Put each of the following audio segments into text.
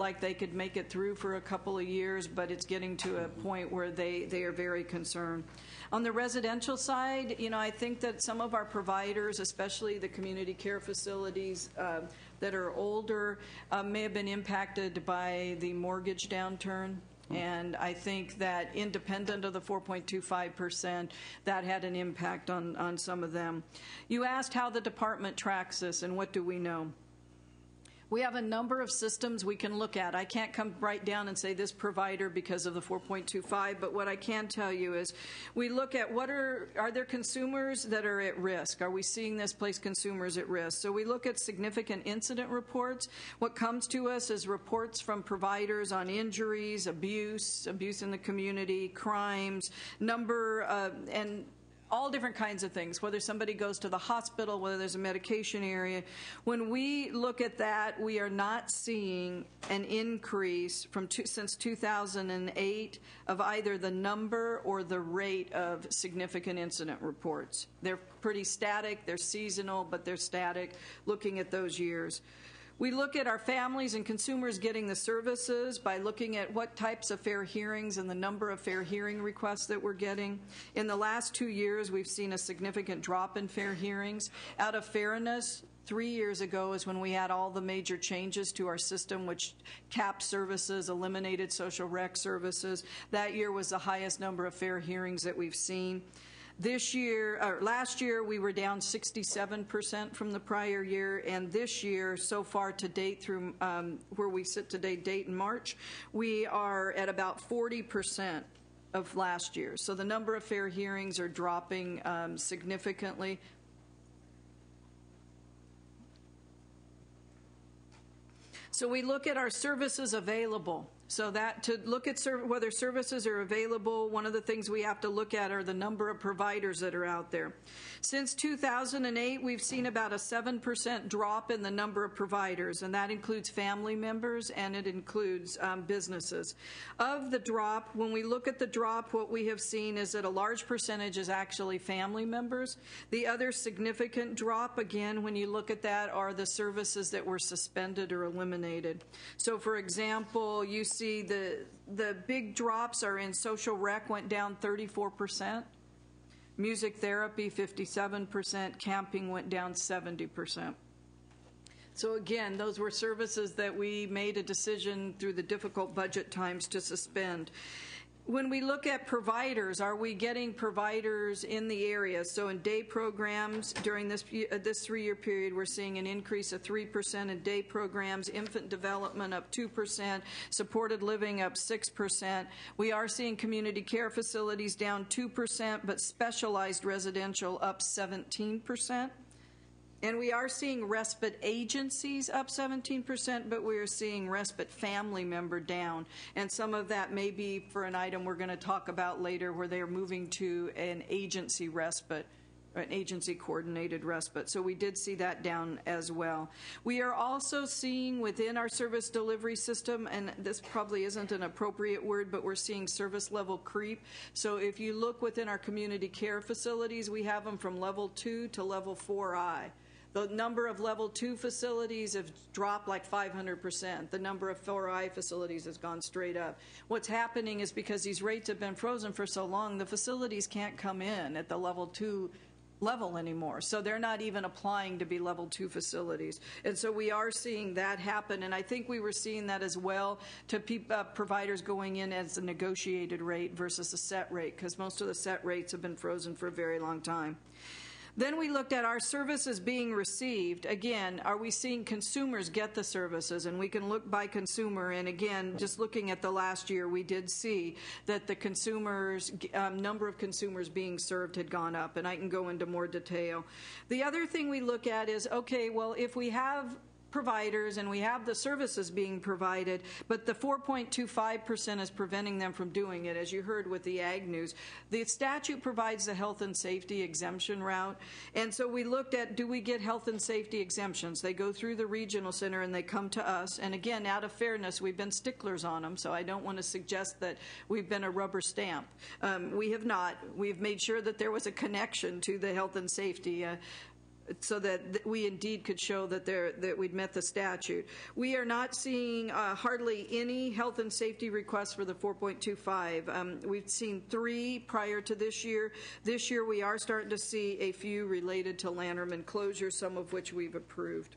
like they could make it through for a couple of years, but it's getting to a point where they are very concerned. On the residential side, I think that some of our providers, especially the community care facilities that are older, may have been impacted by the mortgage downturn. And I think that independent of the 4.25%, that had an impact on some of them. You asked how the department tracks this and what do we know. We have a number of systems we can look at. I can't come right down and say this provider because of the 4.25, but what I can tell you is we look at are there consumers that are at risk? Are we seeing this place consumers at risk? So we look at significant incident reports. What comes to us is reports from providers on injuries, abuse in the community, crimes, and all different kinds of things, whether somebody goes to the hospital, whether there's a medication area. When we look at that, we are not seeing an increase since 2008 of either the number or the rate of significant incident reports. They're pretty static, they're seasonal, but they're static looking at those years. We look at our families and consumers getting the services by looking at what types of fair hearings and the number of fair hearing requests that we're getting. In the last 2 years, we've seen a significant drop in fair hearings. Out of fairness, 3 years ago is when we had all the major changes to our system, which capped services, eliminated social rec services. That year was the highest number of fair hearings that we've seen. Last year, we were down 67% from the prior year, and this year, so far to date, through where we sit today, date in March, we are at about 40% of last year. So the number of fair hearings are dropping significantly. So we look at our services available. So that to look at whether services are available, one of the things we have to look at are the number of providers that are out there. Since 2008, we've seen about a 7% drop in the number of providers, and that includes family members and it includes businesses. Of the drop, when we look at the drop, what we have seen is that a large percentage is actually family members. The other significant drop, again, when you look at that, are the services that were suspended or eliminated. So, for example, you see the big drops are in social rec, went down 34%. Music therapy, 57%. Camping went down 70%. So again, those were services that we made a decision through the difficult budget times to suspend. When we look at providers, are we getting providers in the area? So in day programs, during this 3-year period, we're seeing an increase of 3% in day programs, infant development up 2%, supported living up 6%. We are seeing community care facilities down 2%, but specialized residential up 17%. And we are seeing respite agencies up 17%, but we are seeing respite family member down. And some of that may be for an item we're going to talk about later where they are moving to an agency respite, an agency-coordinated respite. So we did see that down as well. We are also seeing within our service delivery system, and this probably isn't an appropriate word, but we're seeing service level creep. So if you look within our community care facilities, we have them from level 2 to level 4I. The number of level 2 facilities have dropped like 500%. The number of 4I facilities has gone straight up. What's happening is because these rates have been frozen for so long, the facilities can't come in at the level 2 level anymore. So they're not even applying to be level 2 facilities. And so we are seeing that happen. And I think we were seeing that as well to providers going in as a negotiated rate versus a set rate, because most of the set rates have been frozen for a very long time. Then we looked at our services being received. Again, are we seeing consumers get the services? And we can look by consumer. And again, just looking at the last year, we did see that the consumers, number of consumers being served had gone up. And I can go into more detail. The other thing we look at is, okay, well, if we have providers and we have the services being provided, but the 4.25% is preventing them from doing it, as you heard with the Ag News. The statute provides the health and safety exemption route, and so we looked at, do we get health and safety exemptions? They go through the regional center and they come to us, and again, out of fairness, we've been sticklers on them, so I don't want to suggest that we've been a rubber stamp. We have not. We've made sure that there was a connection to the health and safety. so that we indeed could show that we'd met the statute. We are not seeing hardly any health and safety requests for the 4.25. We've seen 3 prior to this year. This year we are starting to see a few related to Lanterman closure, some of which we've approved.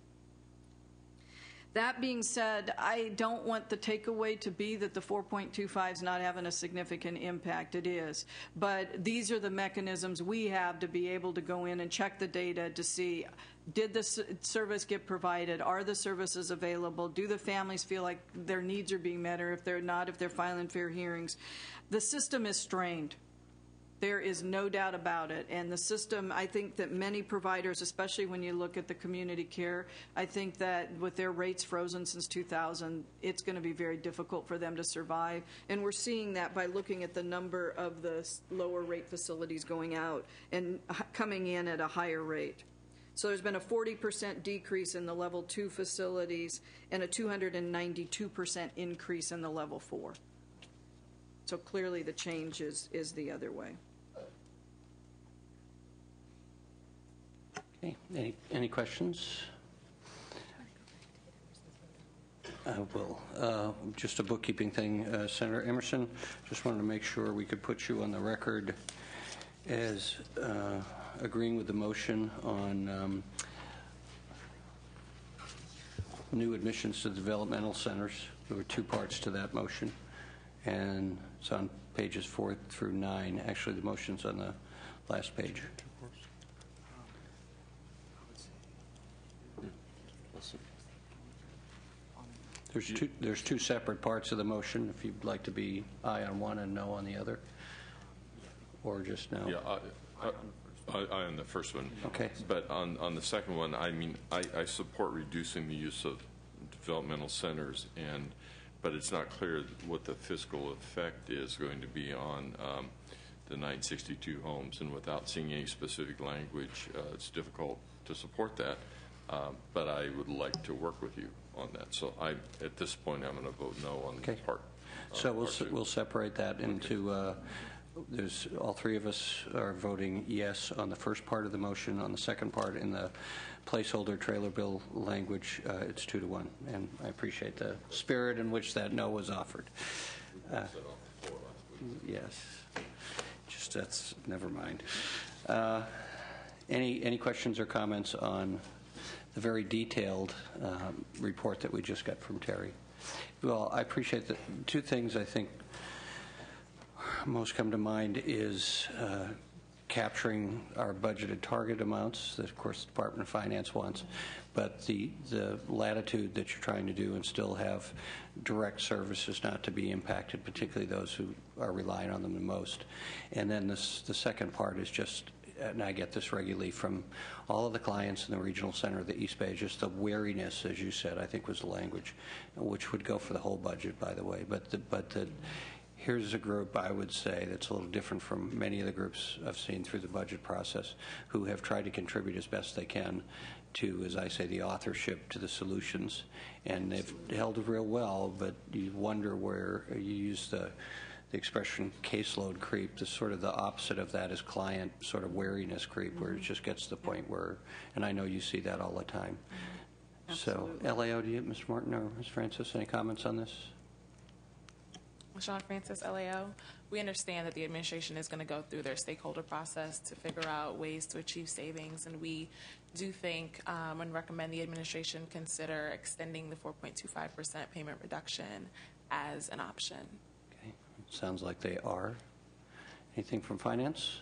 That being said, I don't want the takeaway to be that the 4.25 is not having a significant impact. It is. But these are the mechanisms we have to be able to go in and check the data to see, did the service get provided? Are the services available? Do the families feel like their needs are being met, or if they're not, if they're filing fair hearings? The system is strained. There is no doubt about it. And the system, I think that many providers, especially when you look at the community care, I think that with their rates frozen since 2000, it's going to be very difficult for them to survive. And we're seeing that by looking at the number of the lower rate facilities going out and coming in at a higher rate. So there's been a 40% decrease in the level 2 facilities and a 292% increase in the level 4. So clearly the change is the other way. Okay. Any questions? I will. Just a bookkeeping thing, Senator Emerson. Just wanted to make sure we could put you on the record as agreeing with the motion on new admissions to developmental centers. There were 2 parts to that motion, and it's on pages 4 through 9. Actually, the motion's on the last page. There's two separate parts of the motion. If you'd like to be aye on one and no on the other, or just no. Yeah, I on the first one. Okay. But on the second one, I mean, I support reducing the use of developmental centers, but it's not clear what the fiscal effect is going to be on the 962 homes, and without seeing any specific language, it's difficult to support that. But I would like to work with you on that. So at this point, I'm going to vote no on okay. part. So we'll separate that into. There's all 3 of us are voting yes on the first part of the motion. On the second part, in the placeholder trailer bill language, it's 2-1, and I appreciate the spirit in which that no was offered. Yes, just that's never mind. Any questions or comments on the very detailed report that we just got from Terry? Well, I appreciate that. 2 things I think most come to mind is capturing our budgeted target amounts that, of course, the Department of Finance wants, but the latitude that you're trying to do and still have direct services not to be impacted, particularly those who are relying on them the most. And then the second part is just, and I get this regularly from all of the clients in the regional center of the East Bay, just the wariness, as you said, I think was the language, which would go for the whole budget, by the way. Here's a group, I would say, that's a little different from many of the groups I've seen through the budget process, who have tried to contribute as best they can to, as I say, the authorship to the solutions. And they've held real well, but you wonder where you use the expression caseload creep. The sort of the opposite of that is client sort of wariness creep, where it just gets to the point where, and I know you see that all the time. Absolutely. So, LAO, do you, Mr. Martin or Ms. Francis, any comments on this? Sean Francis, LAO. We understand that the administration is going to go through their stakeholder process to figure out ways to achieve savings, and we do think and recommend the administration consider extending the 4.25% payment reduction as an option. Okay, sounds like they are. Anything from finance?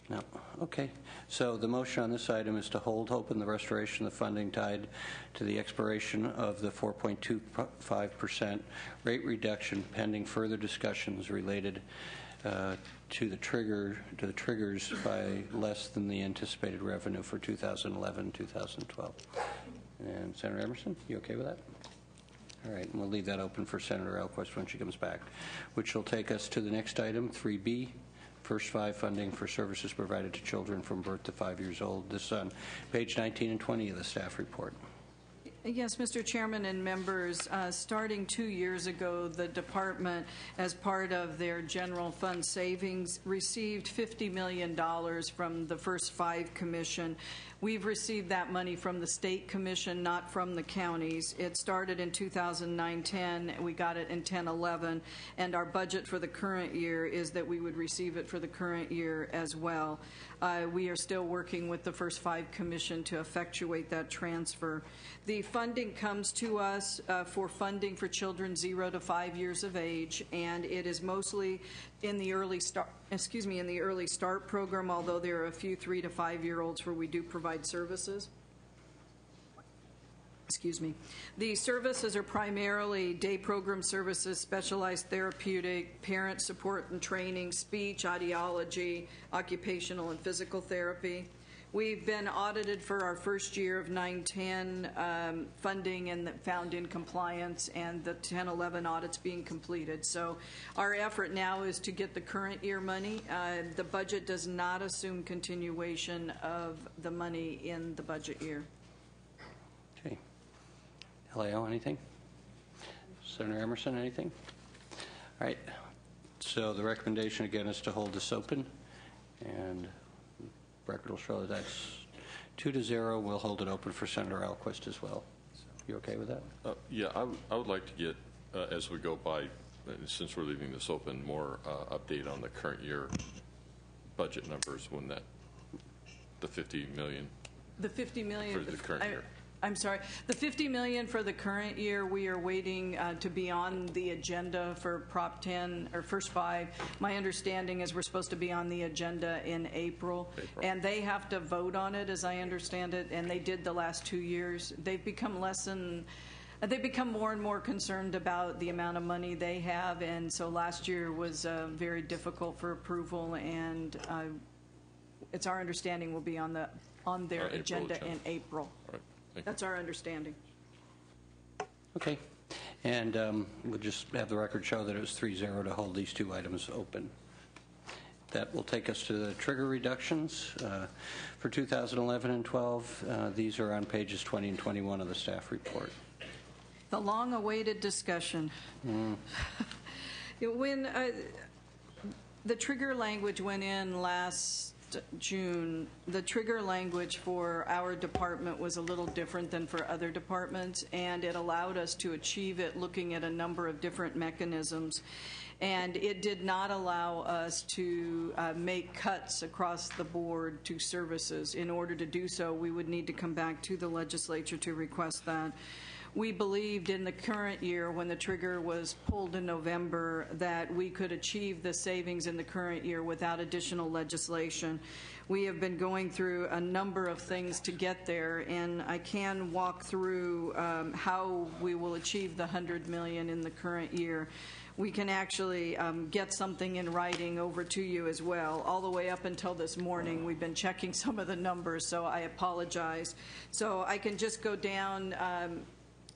No. Okay. So the motion on this item is to hold open the restoration of the funding tied to the expiration of the 4.25% rate reduction pending further discussions related to the triggers by less than the anticipated revenue for 2011-2012. And Senator Emerson, you okay with that? All right, and we'll leave that open for Senator Elquist when she comes back, which will take us to the next item, 3B. First 5 funding for services provided to children from birth to 5 years old. This is on page 19 and 20 of the staff report. Yes, Mr. Chairman and members, starting 2 years ago, the department, as part of their general fund savings, received $50 million from the first 5 commission. We've received that money from the state commission, not from the counties. It started in 2009-10. We got it in 10-11, and our budget for the current year is that we would receive it for the current year as well. We are still working with the first 5 commission to effectuate that transfer. The funding comes to us for funding for children 0 to 5 years of age, and it is mostly in the early start. In the early start program, although there are a few 3 to 5 year olds where we do provide services. The services are primarily day program services, specialized therapeutic, parent support and training, speech, audiology, occupational and physical therapy. We've been audited for our first year of 9-10 funding and found in compliance, and the 10-11 audits being completed. So our effort now is to get the current year money. The budget does not assume continuation of the money in the budget year. Okay. LAO, anything? Senator Emerson, anything? All right. So the recommendation again is to hold this open, and record will show that that's 2-0. We'll hold it open for Senator Alquist as well. You okay with that? Yeah, I would like to get, as we go by, since we're leaving this open, more update on the current year budget numbers when the $50 million. The $50 million for the current year. I'm sorry. The $50 million for the current year, we are waiting to be on the agenda for Prop 10 or First 5. My understanding is we're supposed to be on the agenda in April, and they have to vote on it, as I understand it, and they did the last 2 years. They've become more and more concerned about the amount of money they have, and so last year was very difficult for approval, and it's our understanding we'll be on their agenda in April. All right. That's our understanding. Okay. And we'll just have the record show that it was 3-0 to hold these 2 items open. That will take us to the trigger reductions for 2011 and 12. These are on pages 20 and 21 of the staff report. The long-awaited discussion. When the trigger language went in last June, the trigger language for our department was a little different than for other departments, and it allowed us to achieve it looking at a number of different mechanisms. And it did not allow us to make cuts across the board to services. In order to do so, we would need to come back to the legislature to request that. We believed in the current year, when the trigger was pulled in November, that we could achieve the savings in the current year without additional legislation. We have been going through a number of things to get there, and I can walk through how we will achieve the $100 million in the current year. We can actually get something in writing over to you as well. All the way up until this morning, we've been checking some of the numbers, so I apologize. So I can just go down,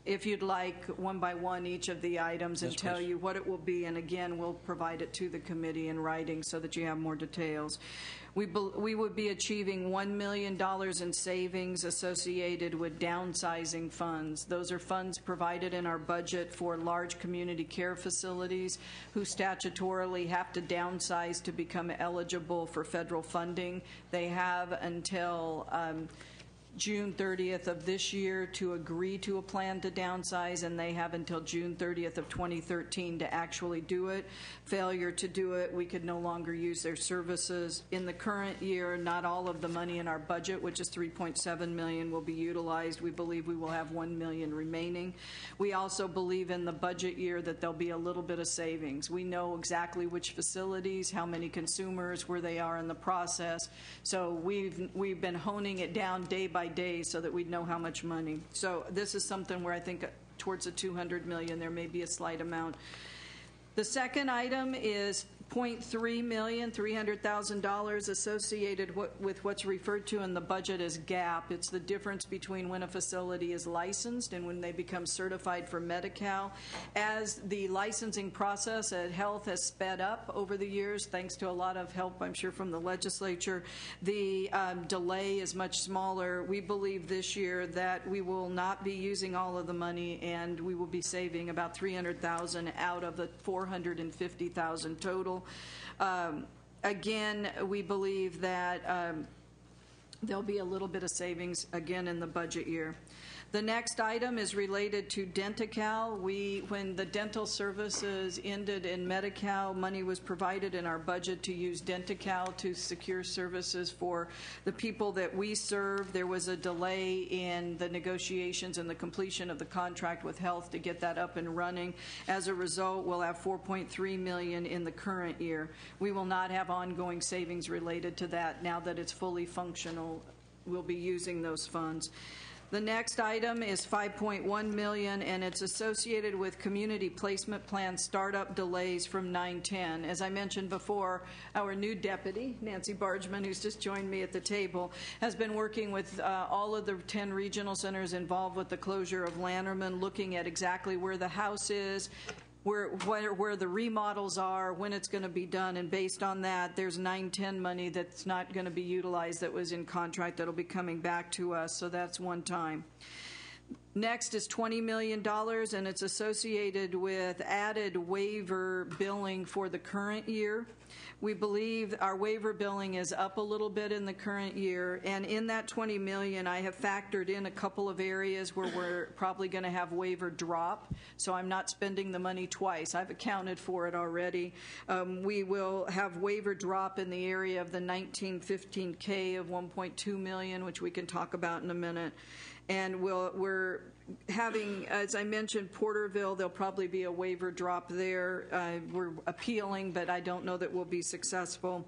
if you'd like, one by one each of the items and tell you what it will be, and again, we'll provide it to the committee in writing so that you have more details. We would be achieving $1 million in savings associated with downsizing funds. Those are funds provided in our budget for large community care facilities who statutorily have to downsize to become eligible for federal funding. They have until June 30th of this year to agree to a plan to downsize, and they have until June 30th of 2013 to actually do it. Failure to do it, we could no longer use their services. In the current year, not all of the money in our budget, which is $3.7 million, will be utilized. We believe we will have $1 million remaining. We also believe in the budget year that there'll be a little bit of savings. We know exactly which facilities, how many consumers, where they are in the process. So we've been honing it down day by day so that we'd know how much money. So this is something where I think towards the $200 million there may be a slight amount. The second item is $300,000 associated with what's referred to in the budget as GAP. It's the difference between when a facility is licensed and when they become certified for Medi-Cal. As the licensing process at Health has sped up over the years, thanks to a lot of help, I'm sure, from the legislature, the delay is much smaller. We believe this year that we will not be using all of the money, and we will be saving about $300,000 out of the $450,000 total. Again, we believe that there'll be a little bit of savings again in the budget year. The next item is related to Denti-Cal. When the dental services ended in Medi-Cal, money was provided in our budget to use Denti-Cal to secure services for the people that we serve. There was a delay in the negotiations and the completion of the contract with Health to get that up and running. As a result, we'll have $4.3 million in the current year. We will not have ongoing savings related to that now that it's fully functional. We'll be using those funds. The next item is $5.1 million, and it's associated with community placement plan startup delays from 9/10. As I mentioned before, our new deputy, Nancy Bargeman, who's just joined me at the table, has been working with all of the 10 regional centers involved with the closure of Lanterman, looking at exactly where the house is, where the remodels are, when it's going to be done, and based on that, there's 9/10 money that's not going to be utilized that was in contract that'll be coming back to us, so that's one time. Next is $20 million, and it's associated with added waiver billing for the current year. We believe our waiver billing is up a little bit in the current year, and in that $20 million, I have factored in a couple of areas where we're probably going to have waiver drop, so I'm not spending the money twice. I've accounted for it already. We will have waiver drop in the area of the 1915K of $1.2 million, which we can talk about in a minute. And we're having, as I mentioned, Porterville, there'll probably be a waiver drop there. We're appealing, but I don't know that we'll be successful.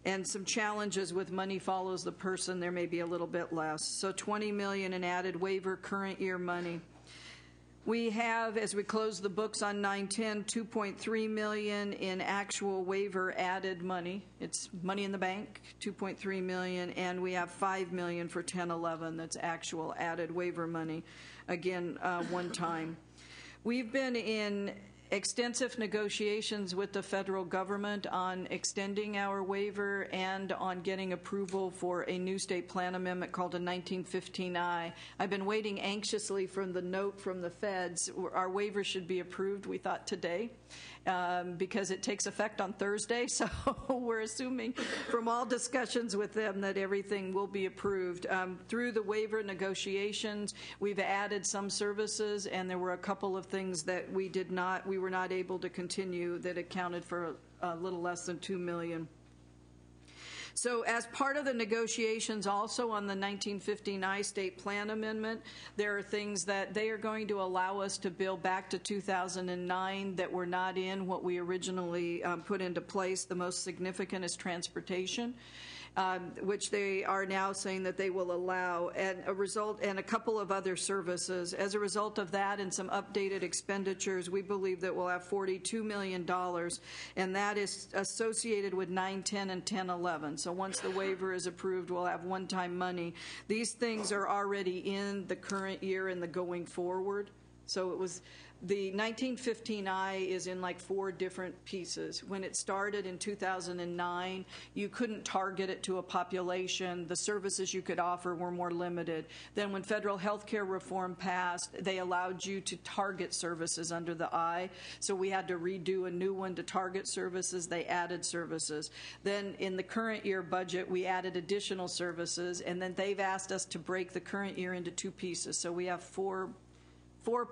And some challenges with money follows the person, there may be a little bit less. So $20 million in added waiver current year money. We have, as we close the books on 9/10, $2.3 million in actual waiver added money. It's money in the bank, $2.3 million, and we have $5 million for 10/11 that's actual added waiver money. Again, one time. We've been in extensive negotiations with the federal government on extending our waiver and on getting approval for a new state plan amendment called a 1915I. I've been waiting anxiously for the note from the feds. Our waiver should be approved, we thought, today. Because it takes effect on Thursday, so we're assuming from all discussions with them that everything will be approved. Through the waiver negotiations, we've added some services, and there were a couple of things that we were not able to continue that accounted for a little less than $2 million. So as part of the negotiations also on the 1959 state plan amendment, there are things that they are going to allow us to bill back to 2009 that were not in what we originally put into place. The most significant is transportation, which they are now saying that they will allow, and a couple of other services. As a result of that and some updated expenditures, we believe that we'll have $42 million, and that is associated with 9/10 and 10/11. So once the waiver is approved, we'll have one-time money. These things are already in the current year and the going forward. So it was the 1915I is in like 4 different pieces. When it started in 2009, you couldn't target it to a population. The services you could offer were more limited. Then when federal health care reform passed, they allowed you to target services under the I. So we had to redo a new one to target services. They added services. Then in the current year budget, we added additional services, and then they've asked us to break the current year into 2 pieces. So we have four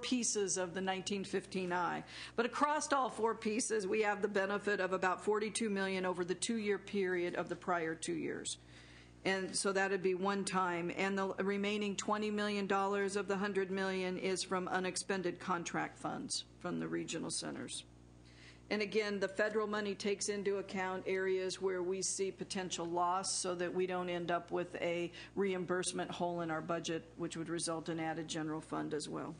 pieces of the 1915I. But across all 4 pieces, we have the benefit of about $42 million over the 2-year period of the prior 2 years. And so that would be one time. And the remaining $20 million of the $100 million is from unexpended contract funds from the regional centers. And again, the federal money takes into account areas where we see potential loss so that we don't end up with a reimbursement hole in our budget, which would result in added general fund as well.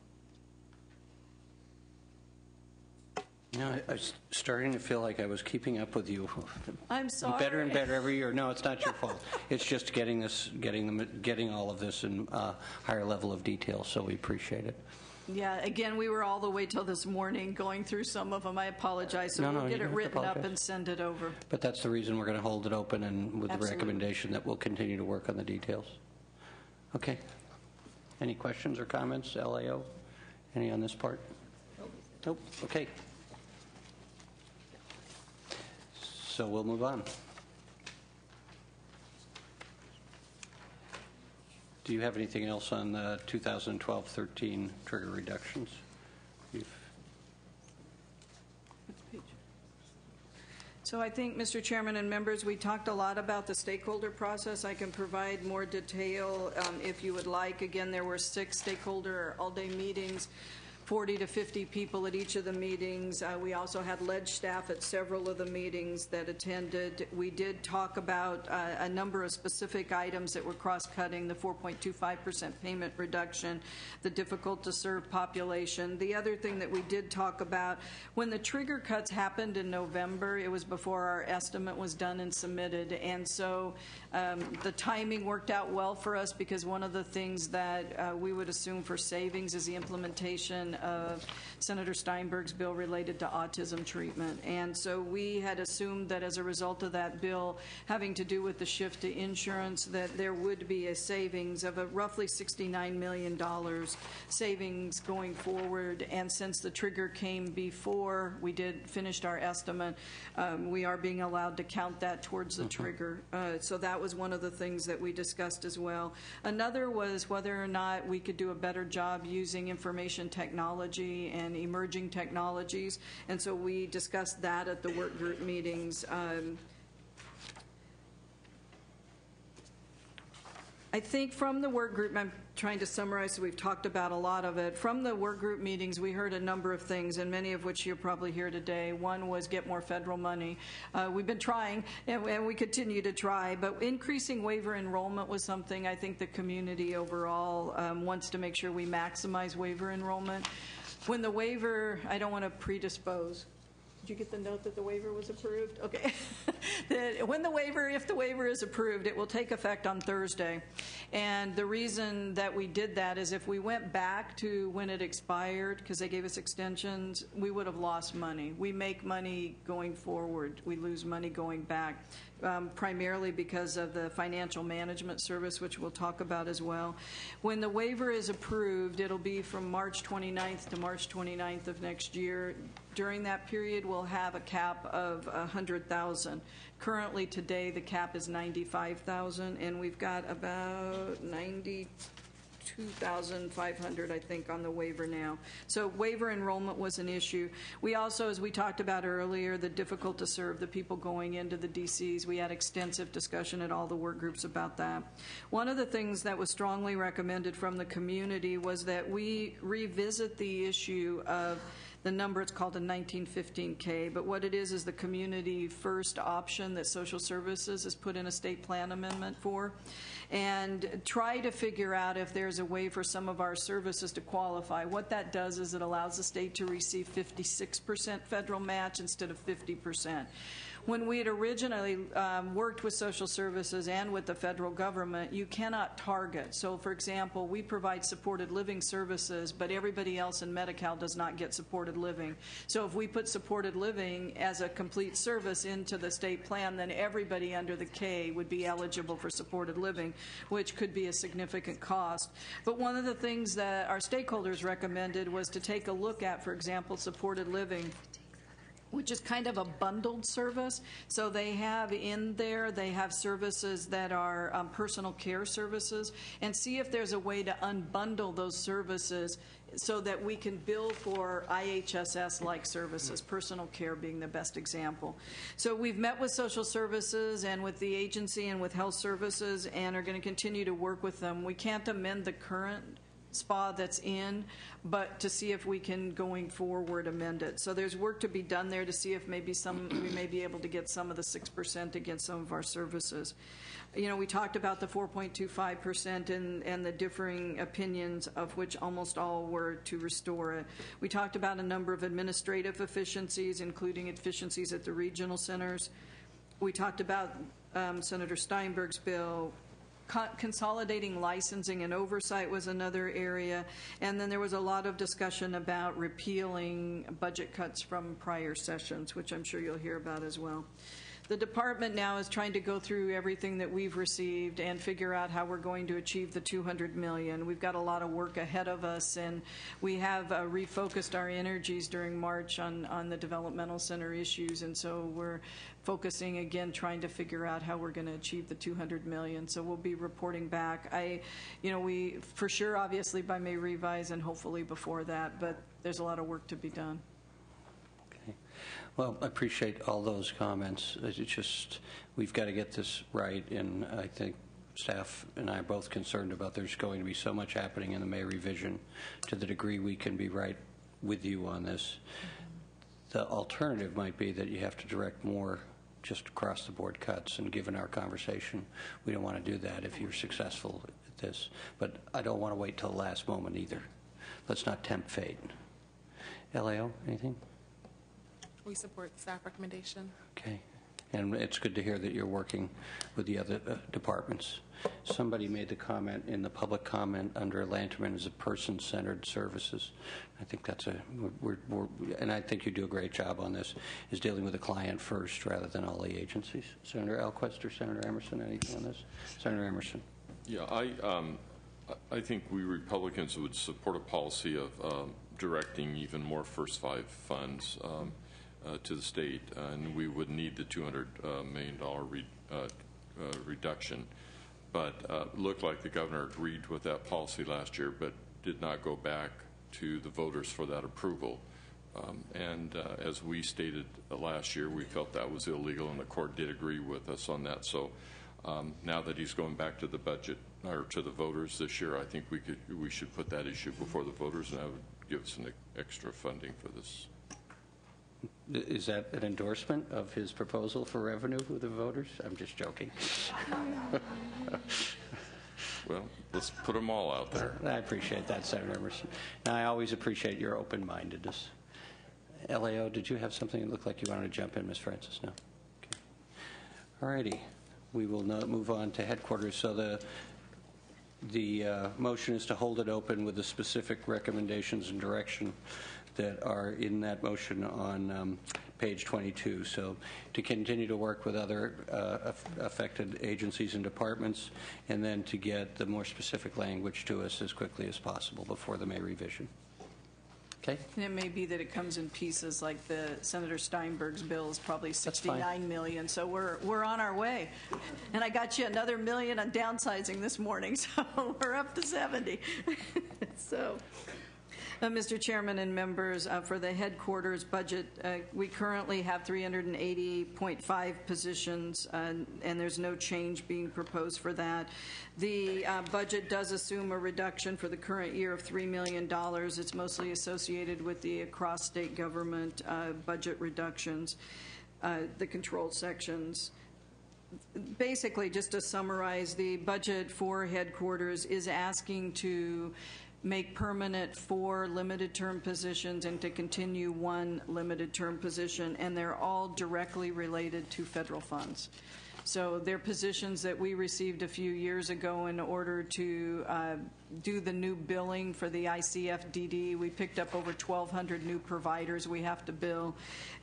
I was starting to feel like I was keeping up with you. I'm sorry. Better and better every year. No, it's not your fault. It's just getting all of this in higher level of detail, so we appreciate it. Yeah, again, we were all the way till this morning going through some of them. I apologize. So No, we'll you get it don't have to written up apologize. and send it over. But that's the reason we're going to hold it open, and with the Absolutely. recommendation that we'll continue to work on the details. Okay. Any questions or comments, LAO? Any on this part? Nope. Okay. So we'll move on. Do you have anything else on the 2012-13 trigger reductions? So I think, Mr. Chairman and members, we talked a lot about the stakeholder process. I can provide more detail if you would like. Again, there were 6 stakeholder all-day meetings, 40 to 50 people at each of the meetings. We also had ledge staff at several of the meetings that attended. We did talk about a number of specific items that were cross-cutting, the 4.25% payment reduction, the difficult-to-serve population. The other thing that we did talk about, when the trigger cuts happened in November, it was before our estimate was done and submitted. And so the timing worked out well for us, because one of the things that we would assume for savings is the implementation of Senator Steinberg's bill related to autism treatment. And so we had assumed that as a result of that bill having to do with the shift to insurance, that there would be a savings of a roughly $69 million savings going forward. And since the trigger came before we finished our estimate, we are being allowed to count that towards the trigger. So that was one of the things that we discussed as well. Another was whether or not we could do a better job using information technology and emerging technologies, and so we discussed that at the work group meetings. I think from the work group, I'm trying to summarize, so we've talked about a lot of it. From the work group meetings, we heard a number of things, and many of which you'll probably hear today. One was get more federal money. We've been trying, and we continue to try, but increasing waiver enrollment was something I think the community overall wants to make sure we maximize waiver enrollment. When the waiver, I don't want to predispose. Did you get the note that the waiver was approved? Okay. If the waiver is approved, it will take effect on Thursday. And the reason that we did that is if we went back to when it expired, because they gave us extensions, we would have lost money. We make money going forward. We lose money going back, primarily because of the financial management service, which we'll talk about as well. When the waiver is approved, it'll be from March 29th to March 29th of next year. During that period, we'll have a cap of $100,000. Currently, today, the cap is $95,000, and we've got about $92,500, I think, on the waiver now. So waiver enrollment was an issue. We also, as we talked about earlier, the difficult to serve, the people going into the DCs, we had extensive discussion at all the work groups about that. One of the things that was strongly recommended from the community was that we revisit the issue of the number, it's called a 1915K, but what it is the community first option that social services has put in a state plan amendment for, and try to figure out if there's a way for some of our services to qualify. What that does is it allows the state to receive 56% federal match instead of 50%. When we had originally worked with social services and with the federal government, you cannot target. So, for example, we provide supported living services, but everybody else in Medi-Cal does not get supported living. So if we put supported living as a complete service into the state plan, then everybody under the K would be eligible for supported living, which could be a significant cost. But one of the things that our stakeholders recommended was to take a look at, for example, supported living, which is kind of a bundled service. So they have in there, they have services that are personal care services, and see if there's a way to unbundle those services so that we can bill for IHSS-like services, personal care being the best example. So we've met with social services and with the agency and with health services and are going to continue to work with them. We can't amend the current SPA that's in, but to see if we can, going forward, amend it. So there's work to be done there to see if maybe we may be able to get some of the 6% against some of our services. You know, we talked about the 4.25% and the differing opinions, of which almost all were to restore it. We talked about a number of administrative efficiencies, including efficiencies at the regional centers. We talked about Senator Steinberg's bill. Consolidating licensing and oversight was another area. And then there was a lot of discussion about repealing budget cuts from prior sessions, which I'm sure you'll hear about as well. The department now is trying to go through everything that we've received and figure out how we're going to achieve the $200 million. We've got a lot of work ahead of us, and we have refocused our energies during March on the developmental center issues, and so we're focusing again, trying to figure out how we're going to achieve the $200 million. So we'll be reporting back. We for sure, obviously, by May revise, and hopefully before that, but there's a lot of work to be done. Well, I appreciate all those comments. It's just, we've got to get this right, and I think staff and I are both concerned about there's going to be so much happening in the May revision. To the degree we can be right with you on this, the alternative might be that you have to direct more just across-the-board cuts, and given our conversation, we don't want to do that if you're successful at this. But I don't want to wait till the last moment either. Let's not tempt fate. LAO, anything? We support the staff recommendation. Okay. And it's good to hear that you're working with the other departments. Somebody made the comment in the public comment under Lanterman as a person-centered services. I think that's and I think you do a great job on this, is dealing with the client first rather than all the agencies. Senator Alquist or Senator Emerson, anything on this? Senator Emerson. Yeah, I think we Republicans would support a policy of directing even more first five funds to the state, and we would need the $200 million reduction. But looked like the governor agreed with that policy last year, but did not go back to the voters for that approval. And as we stated last year, we felt that was illegal, and the court did agree with us on that. So now that he's going back to the budget or to the voters this year, I think we should put that issue before the voters, and that would give us an extra funding for this. Is that an endorsement of his proposal for revenue with the voters? I'm just joking. Well, let's put them all out there. I appreciate that, Senator Emerson. And I always appreciate your open-mindedness. LAO, did you have something that looked like you wanted to jump in, Ms. Francis? No? Okay. All righty. We will now move on to headquarters. So the motion is to hold it open with the specific recommendations and direction that are in that motion on page 22. So to continue to work with other affected agencies and departments, and then to get the more specific language to us as quickly as possible before the May revision. Okay? And it may be that it comes in pieces, like the Senator Steinberg's bill is probably $69 million. So we're on our way. And I got you another $1 million on downsizing this morning, so we're up to 70. So. Mr. Chairman and members, for the headquarters budget, we currently have 380.5 positions, and there's no change being proposed for that. The budget does assume a reduction for the current year of $3 million. It's mostly associated with the across-state government budget reductions, the controlled sections. Basically, just to summarize, the budget for headquarters is asking to make permanent 4 limited-term positions and to continue 1 limited-term position, and they're all directly related to federal funds. So they're positions that we received a few years ago in order to do the new billing for the ICFDD. We picked up over 1,200 new providers we have to bill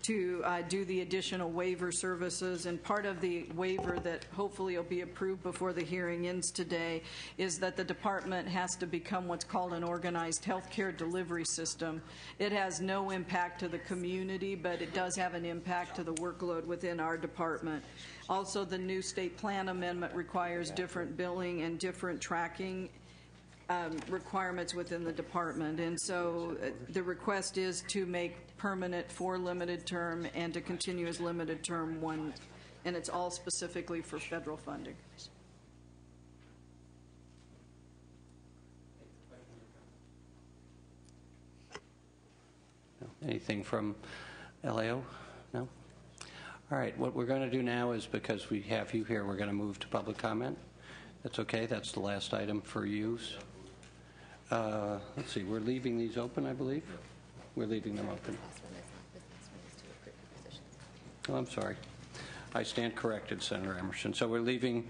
to do the additional waiver services. And part of the waiver that hopefully will be approved before the hearing ends today is that the department has to become what's called an organized healthcare delivery system. It has no impact to the community, but it does have an impact to the workload within our department. Also, the new state plan amendment requires different billing and different tracking requirements within the department. And so the request is to make permanent 4 limited term and to continue as limited term 1, and it's all specifically for federal funding. Anything from LAO? No? All right, what we're going to do now is, because we have you here, we're going to move to public comment. That's okay? That's the last item for use. Let's see, we're leaving these open, I believe? We're leaving them open. Oh, I'm sorry. I stand corrected, Senator Emerson. So we're leaving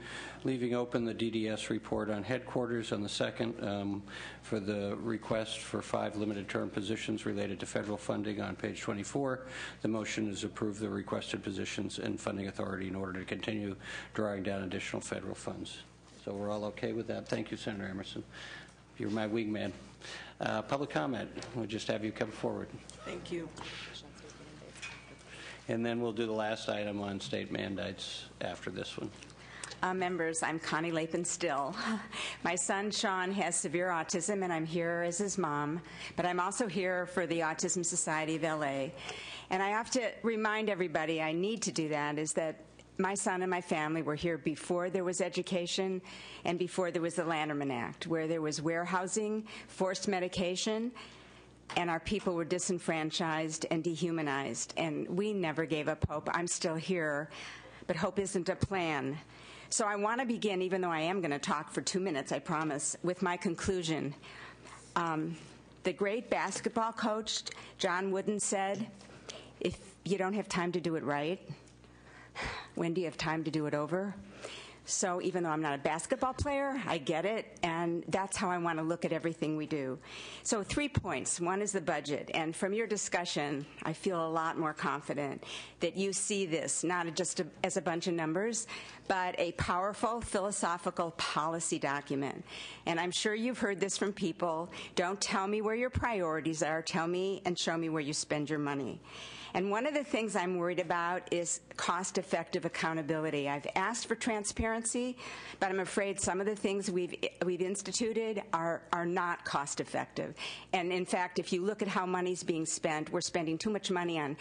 open the DDS report on headquarters on the second for the request for 5 limited-term positions related to federal funding on page 24. The motion is approve the requested positions and funding authority in order to continue drawing down additional federal funds. So we're all okay with that? Thank you, Senator Emerson. You're my wingman. Public comment. We'll just have you come forward. Thank you. And then we'll do the last item on state mandates after this one. Members, I'm Connie Lapin Still. My son, Sean, has severe autism, and I'm here as his mom, but I'm also here for the Autism Society of LA. And I have to remind everybody, I need to do that, is that my son and my family were here before there was education and before there was the Lanterman Act, where there was warehousing, forced medication, and our people were disenfranchised and dehumanized. And we never gave up hope. I'm still here, but hope isn't a plan. So I want to begin, even though I am going to talk for 2 minutes, I promise, with my conclusion. The great basketball coach, John Wooden, said, if you don't have time to do it right, when do you have time to do it over? So even though I'm not a basketball player, I get it, and that's how I want to look at everything we do. So 3 points. One is the budget, and from your discussion, I feel a lot more confident that you see this not just as a bunch of numbers, but a powerful philosophical policy document. And I'm sure you've heard this from people. Don't tell me where your priorities are. Tell me and show me where you spend your money. And one of the things I'm worried about is cost-effective accountability. I've asked for transparency, but I'm afraid some of the things we've instituted are not cost-effective. And in fact, if you look at how money's being spent, we're spending too much money on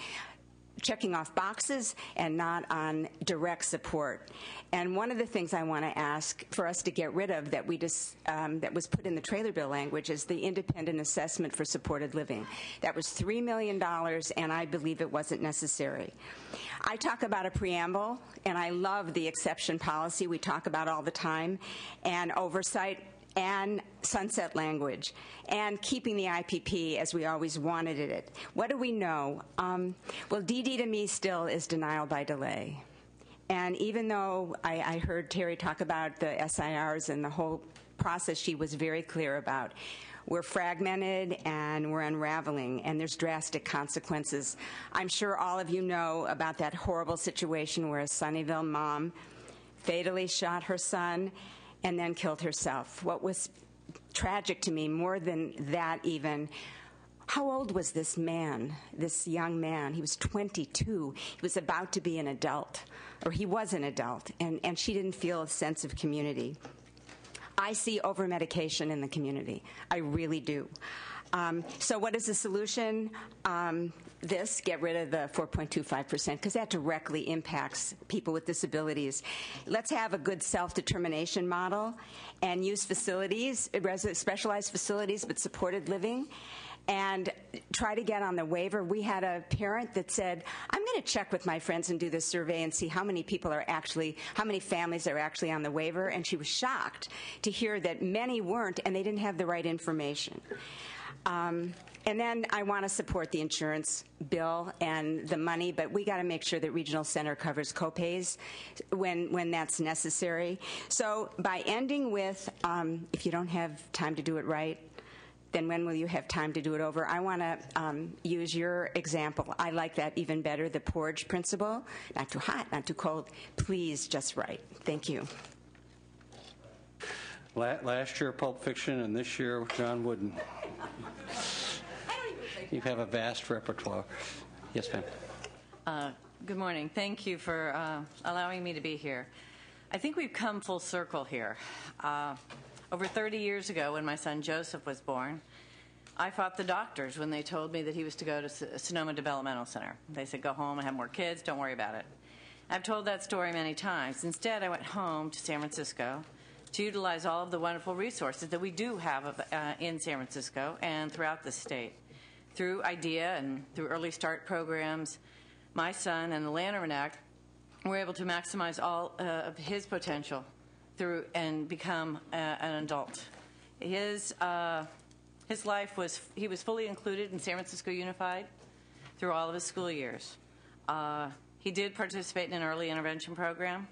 checking off boxes and not on direct support. And one of the things I want to ask for us to get rid of that that was put in the trailer bill language is the independent assessment for supported living. That was $3 million, and I believe it wasn't necessary. I talk about a preamble, and I love the exception policy we talk about all the time, and oversight and sunset language, and keeping the IPP as we always wanted it. What do we know? Well, DD to me still is denial by delay. And even though I heard Terry talk about the SIRs and the whole process she was very clear about, we're fragmented and we're unraveling, and there's drastic consequences. I'm sure all of you know about that horrible situation where a Sunnyvale mom fatally shot her son and then killed herself. What was tragic to me, more than that even, how old was this man, this young man? He was 22. He was about to be an adult, or he was an adult, and she didn't feel a sense of community. I see over-medication in the community. I really do. So what is the solution? Get rid of the 4.25%, because that directly impacts people with disabilities. Let's have a good self-determination model and use facilities, specialized facilities, but supported living, and try to get on the waiver. We had a parent that said, I'm going to check with my friends and do this survey and see how many families are actually on the waiver, and she was shocked to hear that many weren't, and they didn't have the right information. And then I want to support the insurance bill and the money, but we got to make sure that Regional Center covers copays when that's necessary. So by ending with, if you don't have time to do it right, then when will you have time to do it over? I want to use your example. I like that even better, the porridge principle. Not too hot, not too cold. Please, just right. Thank you. Last year, Pulp Fiction, and this year, John Wooden. You have a vast repertoire. Yes, ma'am. Good morning. Thank you for allowing me to be here. I think we've come full circle here. Over 30 years ago, when my son Joseph was born, I fought the doctors when they told me that he was to go to Sonoma Developmental Center. They said, go home and have more kids, don't worry about it. I've told that story many times. Instead, I went home to San Francisco to utilize all of the wonderful resources that we do have in San Francisco and throughout the state. through IDEA and through Early Start programs, my son and the Lanterman Act were able to maximize all of his potential through and become an adult. His life was, he was fully included in San Francisco Unified through all of his school years. He did participate in an early intervention program.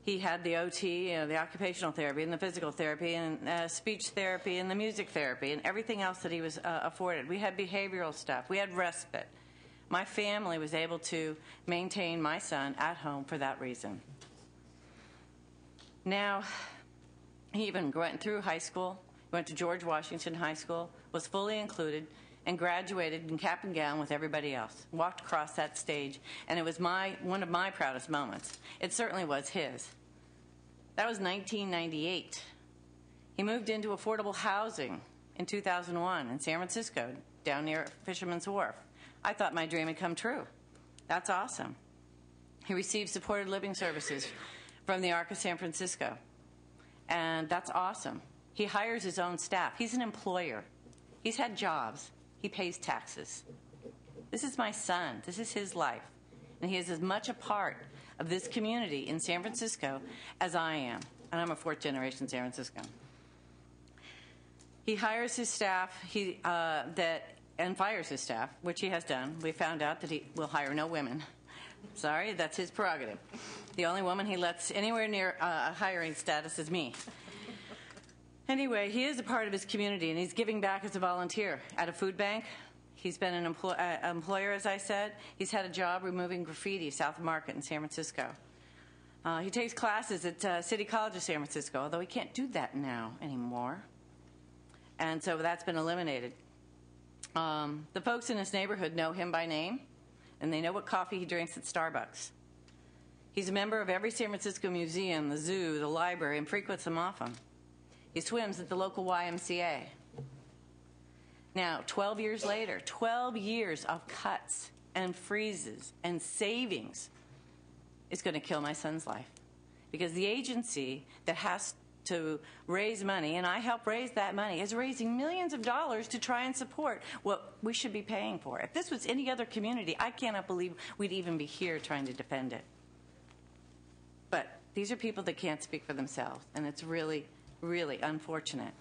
He had the OT, the occupational therapy, and the physical therapy, and speech therapy, and the music therapy, and everything else that he was afforded. We had behavioral stuff. We had respite. My family was able to maintain my son at home for that reason. Now, he even went through high school, went to George Washington High School, was fully included, and graduated in cap and gown with everybody else. Walked across that stage, and it was one of my proudest moments. It certainly was his. That was 1998. He moved into affordable housing in 2001 in San Francisco, down near Fisherman's Wharf. I thought my dream had come true. That's awesome. He received supported living services from the ARC of San Francisco, and that's awesome. He hires his own staff. He's an employer. He's had jobs. He pays taxes. This is my son. This is his life. And he is as much a part of this community in San Francisco as I am. And I'm a fourth-generation San Franciscan. He hires his staff and fires his staff, which he has done. We found out that he will hire no women. Sorry, that's his prerogative. The only woman he lets anywhere near hiring status is me. Anyway, he is a part of his community, and he's giving back as a volunteer at a food bank. He's been an employer, as I said. He's had a job removing graffiti South Market in San Francisco. He takes classes at City College of San Francisco, although he can't do that now anymore. And so that's been eliminated. The folks in his neighborhood know him by name, and they know what coffee he drinks at Starbucks. He's a member of every San Francisco museum, the zoo, the library, and frequents them often. He swims at the local YMCA. Now, 12 years later, 12 years of cuts and freezes and savings is going to kill my son's life. Because the agency that has to raise money, and I help raise that money, is raising millions of dollars to try and support what we should be paying for. If this was any other community, I cannot believe we'd even be here trying to defend it. But these are people that can't speak for themselves, and it's really, really unfortunate.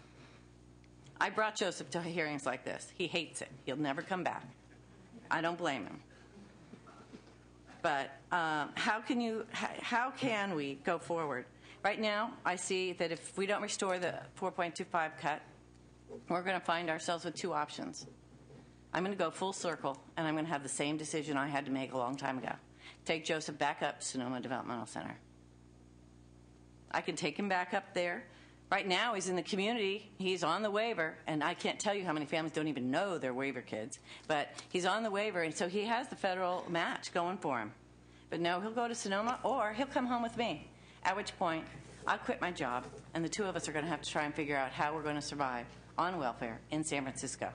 I brought Joseph to hearings like this. He hates it. He'll never come back. I don't blame him. But how can we go forward? Right now, I see that if we don't restore the 4.25 cut, we're going to find ourselves with two options. I'm going to go full circle, and I'm going to have the same decision I had to make a long time ago. Take Joseph back up to Sonoma Developmental Center. I can take him back up there. Right now, he's in the community. He's on the waiver, and I can't tell you how many families don't even know they're waiver kids. But he's on the waiver, and so he has the federal match going for him. But no, he'll go to Sonoma, or he'll come home with me, at which point I'll quit my job, and the two of us are going to have to try and figure out how we're going to survive on welfare in San Francisco.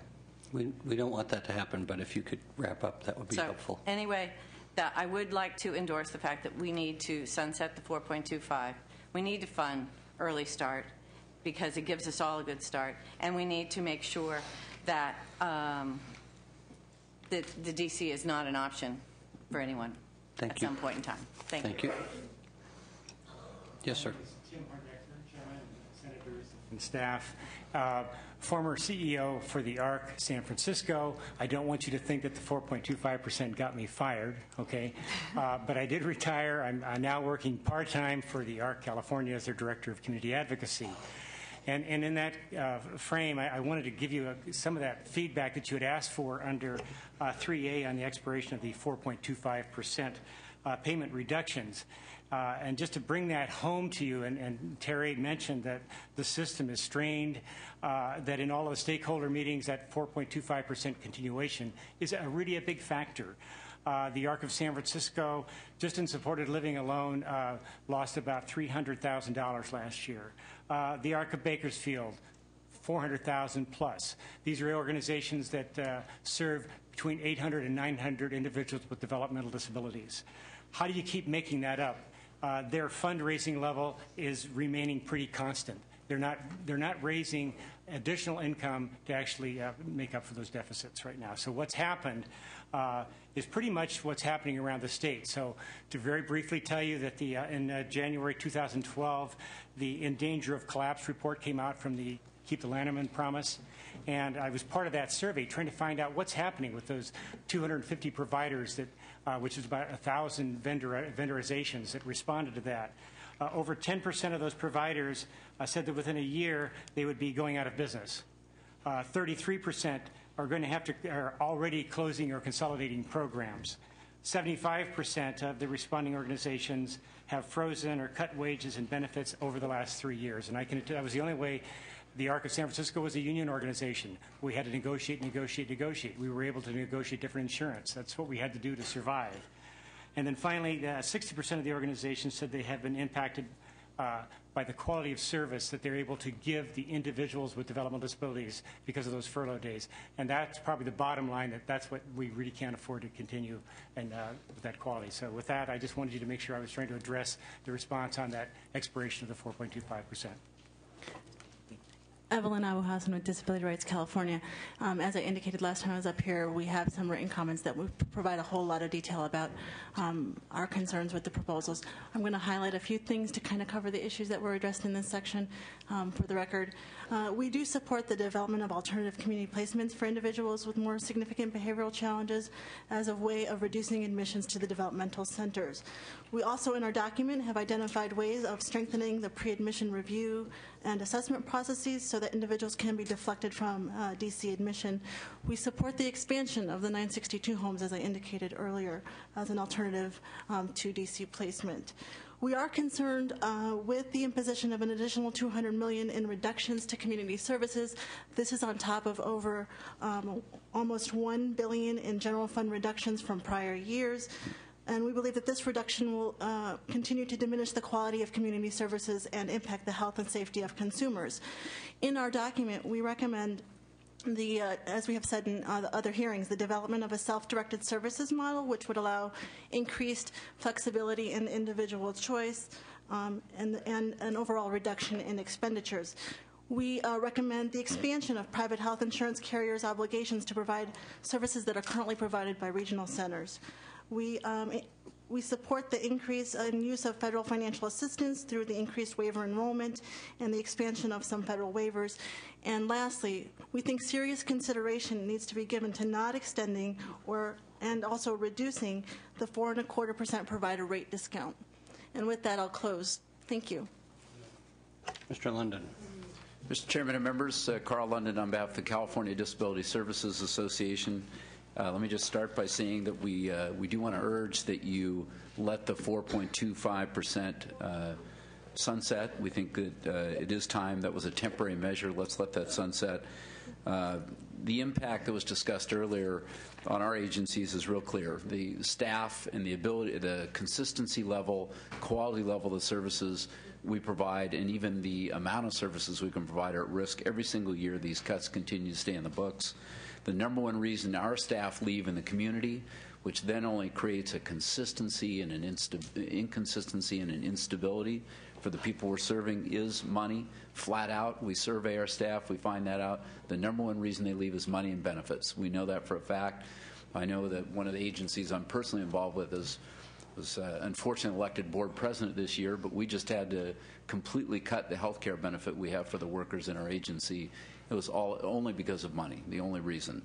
We don't want that to happen, but if you could wrap up, that would be helpful. Anyway, I would like to endorse the fact that we need to sunset the 4.25. We need to fund Early Start, because it gives us all a good start, and we need to make sure that the DC is not an option for anyone at some point in time. Thank you. Yes, sir. Tim Hardexter, Chairman, Senators, and staff. Former CEO for the ARC San Francisco. I don't want you to think that the 4.25% got me fired, okay? But I did retire. I'm now working part-time for the ARC California as their Director of Community Advocacy. And in that frame, I wanted to give you some of that feedback that you had asked for under 3A on the expiration of the 4.25% payment reductions. And just to bring that home to you, and Terry mentioned that the system is strained, that in all of the stakeholder meetings, that 4.25% continuation is really a big factor. The ARC of San Francisco, just in supported living alone, lost about $300,000 last year. The ARC of Bakersfield, $400,000 plus. These are organizations that serve between 800 and 900 individuals with developmental disabilities. How do you keep making that up? Their fundraising level is remaining pretty constant. They're not raising additional income to actually make up for those deficits right now. So what's happened is pretty much what's happening around the state. So to very briefly tell you that in January 2012, the In Danger of Collapse report came out from the Keep the Lanterman Promise. And I was part of that survey trying to find out what's happening with those 250 providers, which is about 1,000 vendorizations that responded to that. Over 10% of those providers said that within a year they would be going out of business. 33% are already closing or consolidating programs. 75% of the responding organizations have frozen or cut wages and benefits over the last 3 years. And that was the only way. The Arc of San Francisco was a union organization. We had to negotiate. We were able to negotiate different insurance. That's what we had to do to survive. And then finally, 60% of the organizations said they have been impacted by the quality of service that they're able to give the individuals with developmental disabilities because of those furlough days. And that's probably the bottom line, that's what we really can't afford to continue and with that quality. So with that, I just wanted you to make sure I was trying to address the response on that expiration of the 4.25%. Evelyn Abuhassan with Disability Rights California. As I indicated last time I was up here, we have some written comments that would provide a whole lot of detail about our concerns with the proposals. I'm going to highlight a few things to kind of cover the issues that were addressed in this section. For the record, we do support the development of alternative community placements for individuals with more significant behavioral challenges as a way of reducing admissions to the developmental centers. We also, in our document, have identified ways of strengthening the pre-admission review and assessment processes so that individuals can be deflected from DC admission. We support the expansion of the 962 homes, as I indicated earlier, as an alternative to DC placement. We are concerned with the imposition of an additional $200 million in reductions to community services. This is on top of over almost $1 billion in general fund reductions from prior years. And we believe that this reduction will continue to diminish the quality of community services and impact the health and safety of consumers. In our document, we recommend as we have said in the other hearings, the development of a self-directed services model, which would allow increased flexibility and individual choice and an overall reduction in expenditures. We recommend the expansion of private health insurance carriers' obligations to provide services that are currently provided by regional centers. We support the increase in use of federal financial assistance through the increased waiver enrollment and the expansion of some federal waivers. And lastly, we think serious consideration needs to be given to not extending and also reducing the 4.25% provider rate discount. And with that, I'll close. Thank you. Mr. London. Mr. Chairman and members, Carl London on behalf of the California Disability Services Association. Let me just start by saying that we do want to urge that you let the 4.25% sunset. We think that it is time. That was a temporary measure. Let's let that sunset. The impact that was discussed earlier on our agencies is real clear. The staff and the ability, the consistency level, quality level of services we provide, and even the amount of services we can provide are at risk. Every single year, these cuts continue to stay in the books. The number one reason our staff leave in the community, which then only creates a consistency and an inconsistency and an instability for the people we're serving, is money. Flat out, we survey our staff, we find that out. The number one reason they leave is money and benefits. We know that for a fact. I know that one of the agencies I'm personally involved with was unfortunately elected board president this year, but we just had to completely cut the health care benefit we have for the workers in our agency. It was only because of money, the only reason.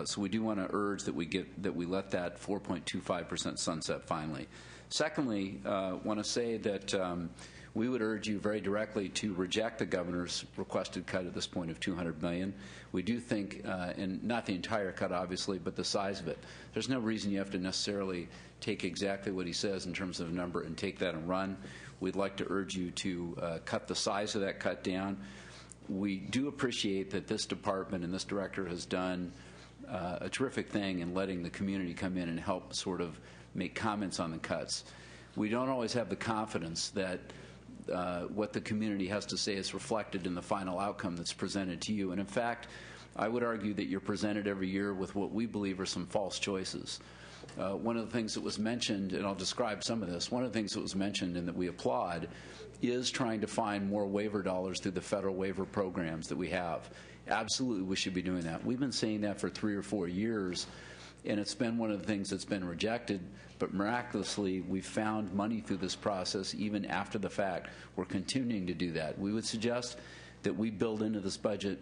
So we do want to urge that we let that 4.25% sunset finally. Secondly, want to say that we would urge you very directly to reject the governor's requested cut at this point of $200 million. We do think, and not the entire cut obviously, but the size of it. There's no reason you have to necessarily take exactly what he says in terms of a number and take that and run. We'd like to urge you to cut the size of that cut down. We do appreciate that this department and this director has done a terrific thing in letting the community come in and help sort of make comments on the cuts. We don't always have the confidence that what the community has to say is reflected in the final outcome that's presented to you. And in fact, I would argue that you're presented every year with what we believe are some false choices. One of the things that was mentioned, and I'll describe some of this, one of the things that was mentioned and that we applaud is trying to find more waiver dollars through the federal waiver programs that we have. Absolutely, we should be doing that. We've been saying that for 3 or 4 years, and it's been one of the things that's been rejected, but miraculously, we've found money through this process even after the fact. We're continuing to do that. We would suggest that we build into this budget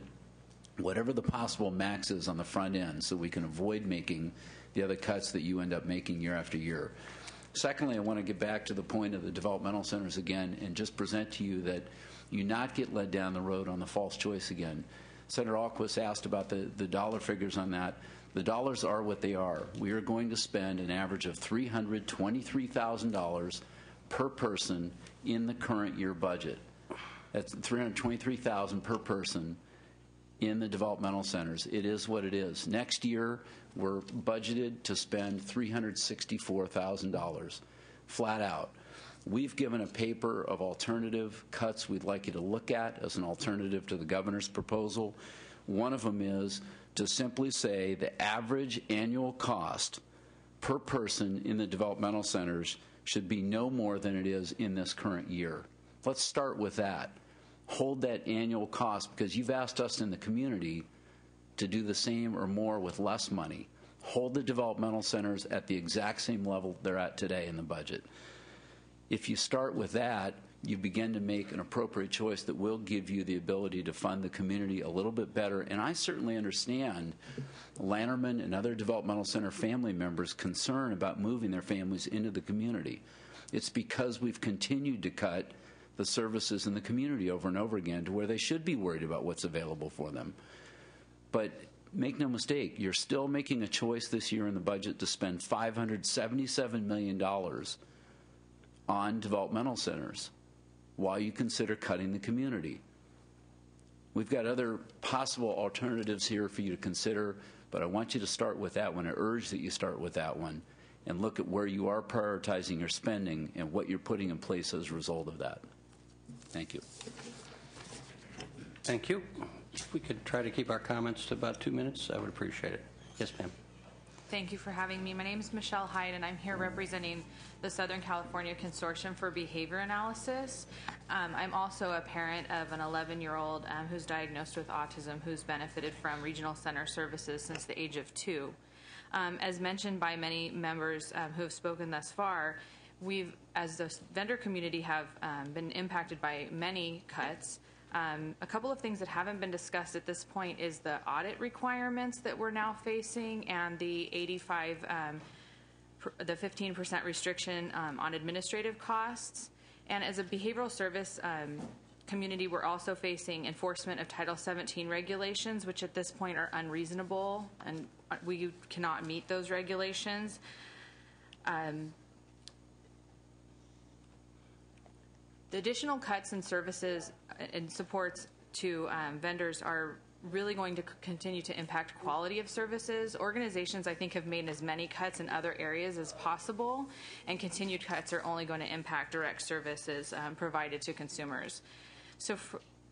whatever the possible max is on the front end so we can avoid making the other cuts that you end up making year after year. Secondly, I want to get back to the point of the developmental centers again and just present to you that you not get led down the road on the false choice again. Senator Alquist asked about the dollar figures on that. The dollars are what they are. We are going to spend an average of $323,000 per person in the current year budget. That's $323,000 per person in the developmental centers. It is what it is. Next year, we're budgeted to spend $364,000, flat out. We've given a paper of alternative cuts we'd like you to look at as an alternative to the governor's proposal. One of them is to simply say the average annual cost per person in the developmental centers should be no more than it is in this current year. Let's start with that. Hold that annual cost, because you've asked us in the community to do the same or more with less money. Hold the developmental centers at the exact same level they're at today in the budget. If you start with that, you begin to make an appropriate choice that will give you the ability to fund the community a little bit better. And I certainly understand Lanterman and other developmental center family members' concern about moving their families into the community. It's because we've continued to cut the services in the community over and over again to where they should be worried about what's available for them. But make no mistake, you're still making a choice this year in the budget to spend $577 million on developmental centers while you consider cutting the community. We've got other possible alternatives here for you to consider, but I want you to start with that one. I urge that you start with that one and look at where you are prioritizing your spending and what you're putting in place as a result of that. Thank you. Thank you. If we could try to keep our comments to about 2 minutes, I would appreciate it. Yes, ma'am. Thank you for having me. My name is Michelle Hyde, and I'm here representing the Southern California Consortium for Behavior Analysis. I'm also a parent of an 11-year-old who's diagnosed with autism, who's benefited from regional center services since the age of 2. As mentioned by many members who have spoken thus far, we've, as the vendor community, have been impacted by many cuts. A couple of things that haven't been discussed at this point is the audit requirements that we're now facing and the 15% restriction on administrative costs. And as a behavioral service community, we're also facing enforcement of Title 17 regulations, which at this point are unreasonable, and we cannot meet those regulations. The additional cuts in services and supports to vendors are really going to continue to impact quality of services. Organizations, I think, have made as many cuts in other areas as possible, and continued cuts are only going to impact direct services provided to consumers. So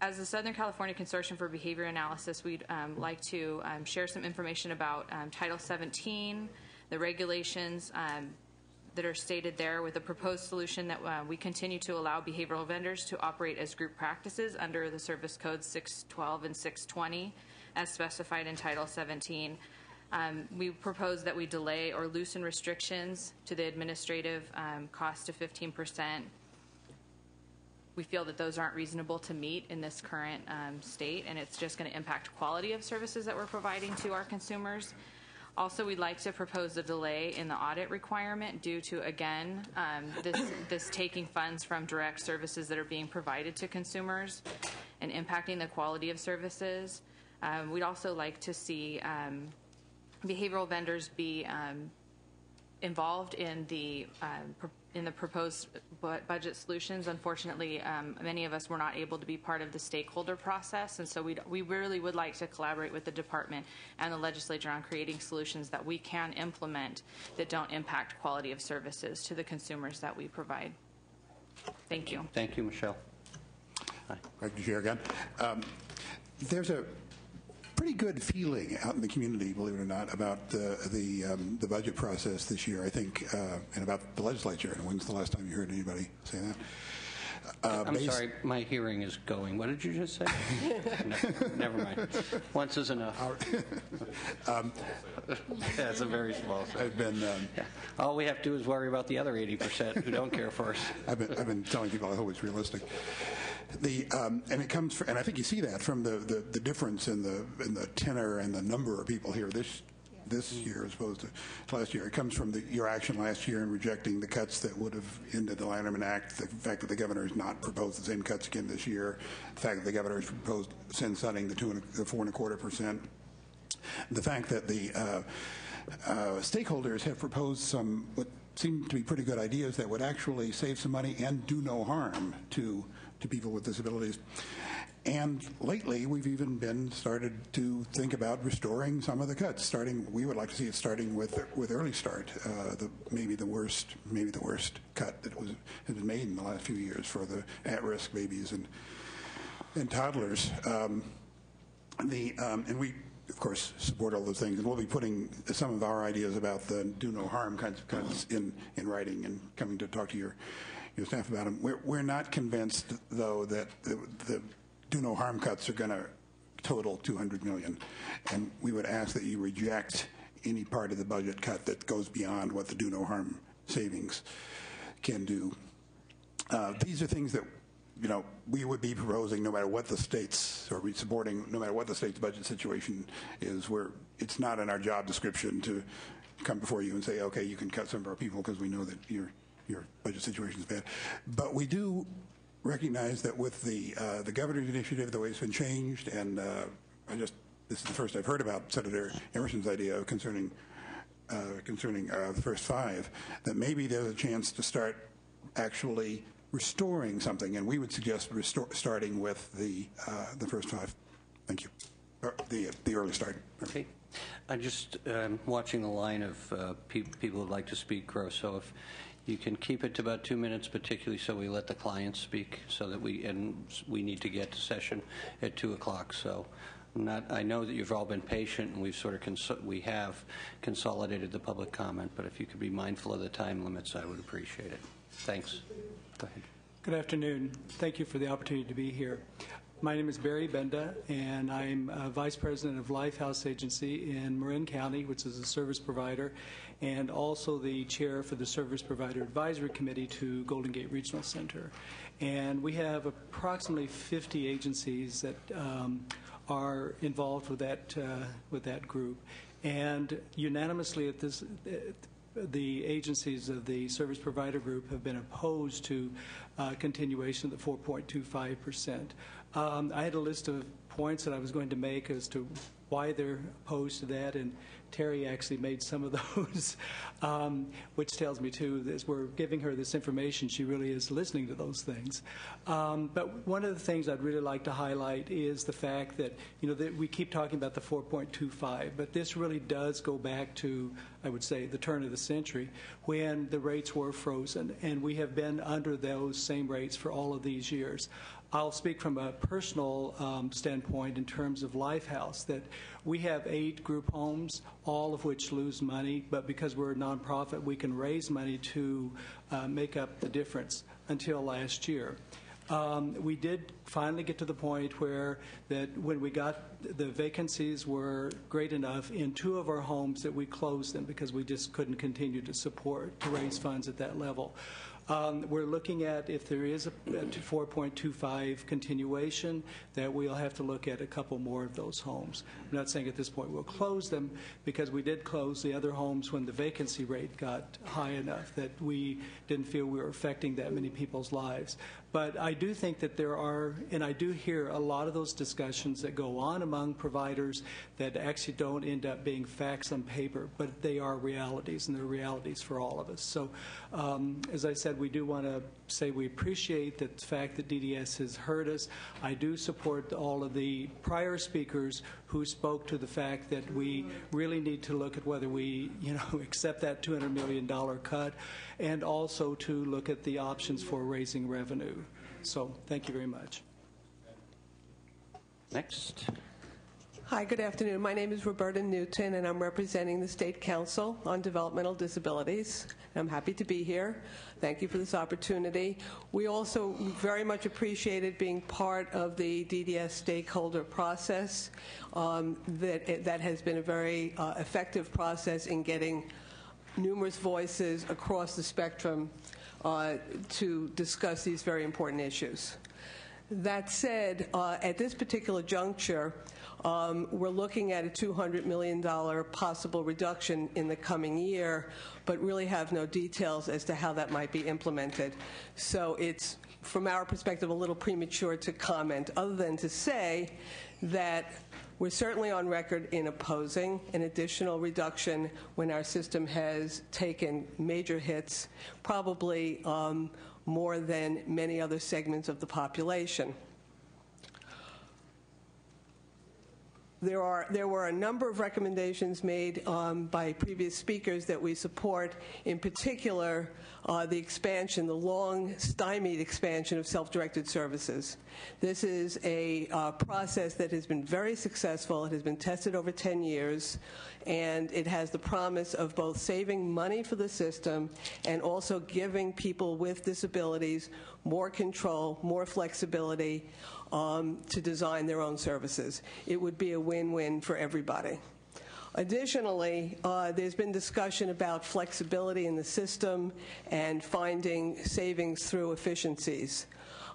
as the Southern California Consortium for Behavior Analysis, we'd like to share some information about Title 17, the regulations that are stated there, with a proposed solution that we continue to allow behavioral vendors to operate as group practices under the Service Codes 612 and 620 as specified in Title 17. We propose that we delay or loosen restrictions to the administrative cost to 15%. We feel that those aren't reasonable to meet in this current state, and it's just going to impact quality of services that we're providing to our consumers. Also, we'd like to propose a delay in the audit requirement due to, again, this taking funds from direct services that are being provided to consumers and impacting the quality of services. We'd also like to see behavioral vendors be involved in the proposed budget solutions. Unfortunately, many of us were not able to be part of the stakeholder process, and so we really would like to collaborate with the department and the legislature on creating solutions that we can implement that don't impact quality of services to the consumers that we provide. Thank you. Thank you, Michelle. Hi. Greg, you here again. There's a pretty good feeling out in the community, believe it or not, about the budget process this year, I think, and about the legislature. And when's the last time you heard anybody say that? I'm sorry, my hearing is going. What did you just say? No, never mind. Once is enough. That's a very small thing. I've been. All we have to do is worry about the other 80% who don't care for us. I've been telling people I hope it's realistic. And it comes from, and I think you see that from the difference in the tenor and the number of people here this year as opposed to last year. It comes from your action last year in rejecting the cuts that would have ended the Lanterman Act, the fact that the governor has not proposed the same cuts again this year, the fact that the governor has proposed sunsetting the 4.25%, the fact that the stakeholders have proposed some what seem to be pretty good ideas that would actually save some money and do no harm to people with disabilities. And lately, we've even started to think about restoring some of the cuts. We would like to see it starting with Early Start, maybe the worst cut that has been made in the last few years for the at-risk babies and toddlers. And we, of course, support all those things. And we'll be putting some of our ideas about the do no harm kinds of cuts in writing and coming to talk to your staff about them. We're not convinced, though, that the do no harm cuts are going to total $200 million, and we would ask that you reject any part of the budget cut that goes beyond what the do no harm savings can do. These are things that we would be proposing no matter what the states, or be supporting no matter what the state's budget situation is. It's not in our job description to come before you and say, okay, you can cut some of our people because we know that your budget situation is bad. But we do recognize that with the governor's initiative, the way it's been changed, and this is the first I've heard about Senator Emerson's idea concerning the first five, that maybe there's a chance to start actually restoring something, and we would suggest starting with the first five. Thank you. The early start. Okay. I'm just watching the line of people who'd like to speak grow, so if you can keep it to about 2 minutes, particularly so we let the clients speak, so that we need to get to session at 2 o'clock. So I know that you've all been patient, and we have consolidated the public comment, but if you could be mindful of the time limits, I would appreciate it. Thanks. Go ahead. Good afternoon. Thank you for the opportunity to be here. My name is Barry Benda, and I'm Vice President of Lifehouse Agency in Marin County, which is a service provider, and also the chair for the Service Provider Advisory Committee to Golden Gate Regional Center. And we have approximately 50 agencies that are involved with that group. And unanimously at this, the agencies of the Service Provider Group have been opposed to continuation of the 4.25%. I had a list of points that I was going to make as to why they're opposed to that, and Terry actually made some of those, which tells me, too, that as we're giving her this information, she really is listening to those things. But one of the things I'd really like to highlight is the fact that, that we keep talking about the 4.25, but this really does go back to, I would say, the turn of the century when the rates were frozen, and we have been under those same rates for all of these years. I'll speak from a personal standpoint in terms of Lifehouse, that we have 8 group homes, all of which lose money, but because we're a nonprofit, we can raise money to make up the difference until last year. We did finally get to the point where that when we got the vacancies were great enough in 2 of our homes that we closed them because we just couldn't continue to raise funds at that level. We're looking at, if there is a 4.25 continuation, that we'll have to look at a couple more of those homes. I'm not saying at this point we'll close them, because we did close the other homes when the vacancy rate got high enough that we didn't feel we were affecting that many people's lives. But I do think that there are, and I do hear a lot of those discussions that go on among providers that actually don't end up being facts on paper, but they are realities, and they're realities for all of us. So as I said, we do want to say we appreciate the fact that DDS has heard us. I do support all of the prior speakers who spoke to the fact that we really need to look at whether we, accept that $200 million cut, and also to look at the options for raising revenue. So thank you very much. Next. Hi, good afternoon. My name is Roberta Newton, and I'm representing the State Council on Developmental Disabilities. I'm happy to be here. Thank you for this opportunity. We also very much appreciated being part of the DDS stakeholder process. That has been a very effective process in getting numerous voices across the spectrum to discuss these very important issues. That said, at this particular juncture, we're looking at a $200 million possible reduction in the coming year, but really have no details as to how that might be implemented. So it's, from our perspective, a little premature to comment, other than to say that we're certainly on record in opposing an additional reduction when our system has taken major hits, probably more than many other segments of the population. There were a number of recommendations made by previous speakers that we support, in particular the expansion, the long stymied expansion of self-directed services. This is a process that has been very successful. It has been tested over 10 years, and it has the promise of both saving money for the system and also giving people with disabilities more control, more flexibility to design their own services. It would be a win-win for everybody. Additionally, there's been discussion about flexibility in the system and finding savings through efficiencies.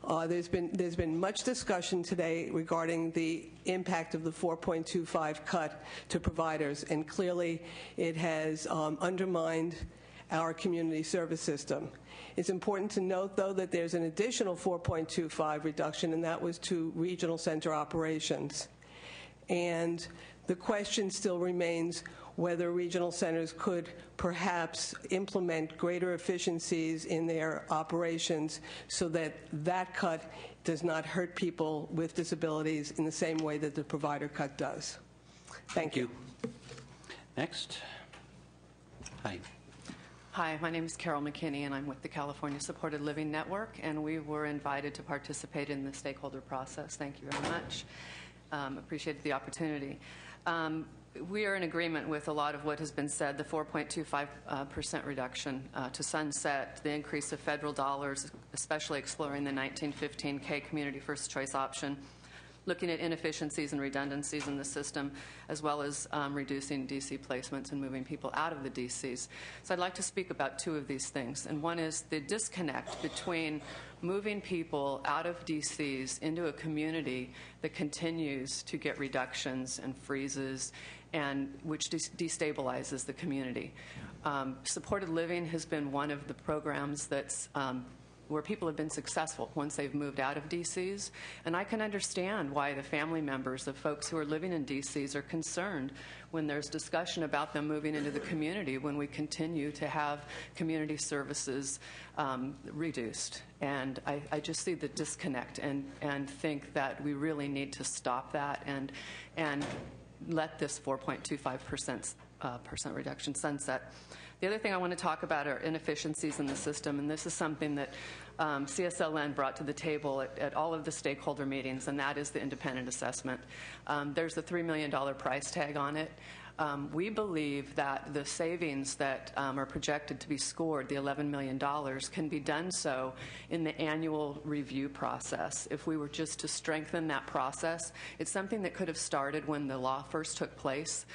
There's been much discussion today regarding the impact of the 4.25 cut to providers, and clearly it has undermined our community service system. It's important to note, though, that there's an additional 4.25 reduction, and that was to regional center operations. And the question still remains whether regional centers could perhaps implement greater efficiencies in their operations so that that cut does not hurt people with disabilities in the same way that the provider cut does. Thank you. Next. Hi. Hi, my name is Carol McKinney, and I'm with the California Supported Living Network, and we were invited to participate in the stakeholder process. Thank you very much. Appreciated the opportunity. We are in agreement with a lot of what has been said, the 4.25% reduction to sunset, the increase of federal dollars, especially exploring the 1915K Community First Choice option, looking at inefficiencies and redundancies in the system, as well as reducing DC placements and moving people out of the DCs. So I'd like to speak about two of these things. And one is the disconnect between moving people out of DCs into a community that continues to get reductions and freezes, and which destabilizes the community. Supported living has been one of the programs that's where people have been successful once they've moved out of DCs. And I can understand why the family members of folks who are living in DCs are concerned when there's discussion about them moving into the community when we continue to have community services reduced. And I just see the disconnect and think that we really need to stop that and let this 4.25% reduction sunset. The other thing I want to talk about are inefficiencies in the system, and this is something that CSLN brought to the table at all of the stakeholder meetings, and that is the independent assessment. There's a $3 million price tag on it. We believe that the savings that are projected to be scored, the $11 million, can be done so in the annual review process. If we were just to strengthen that process, it's something that could have started when the law first took place.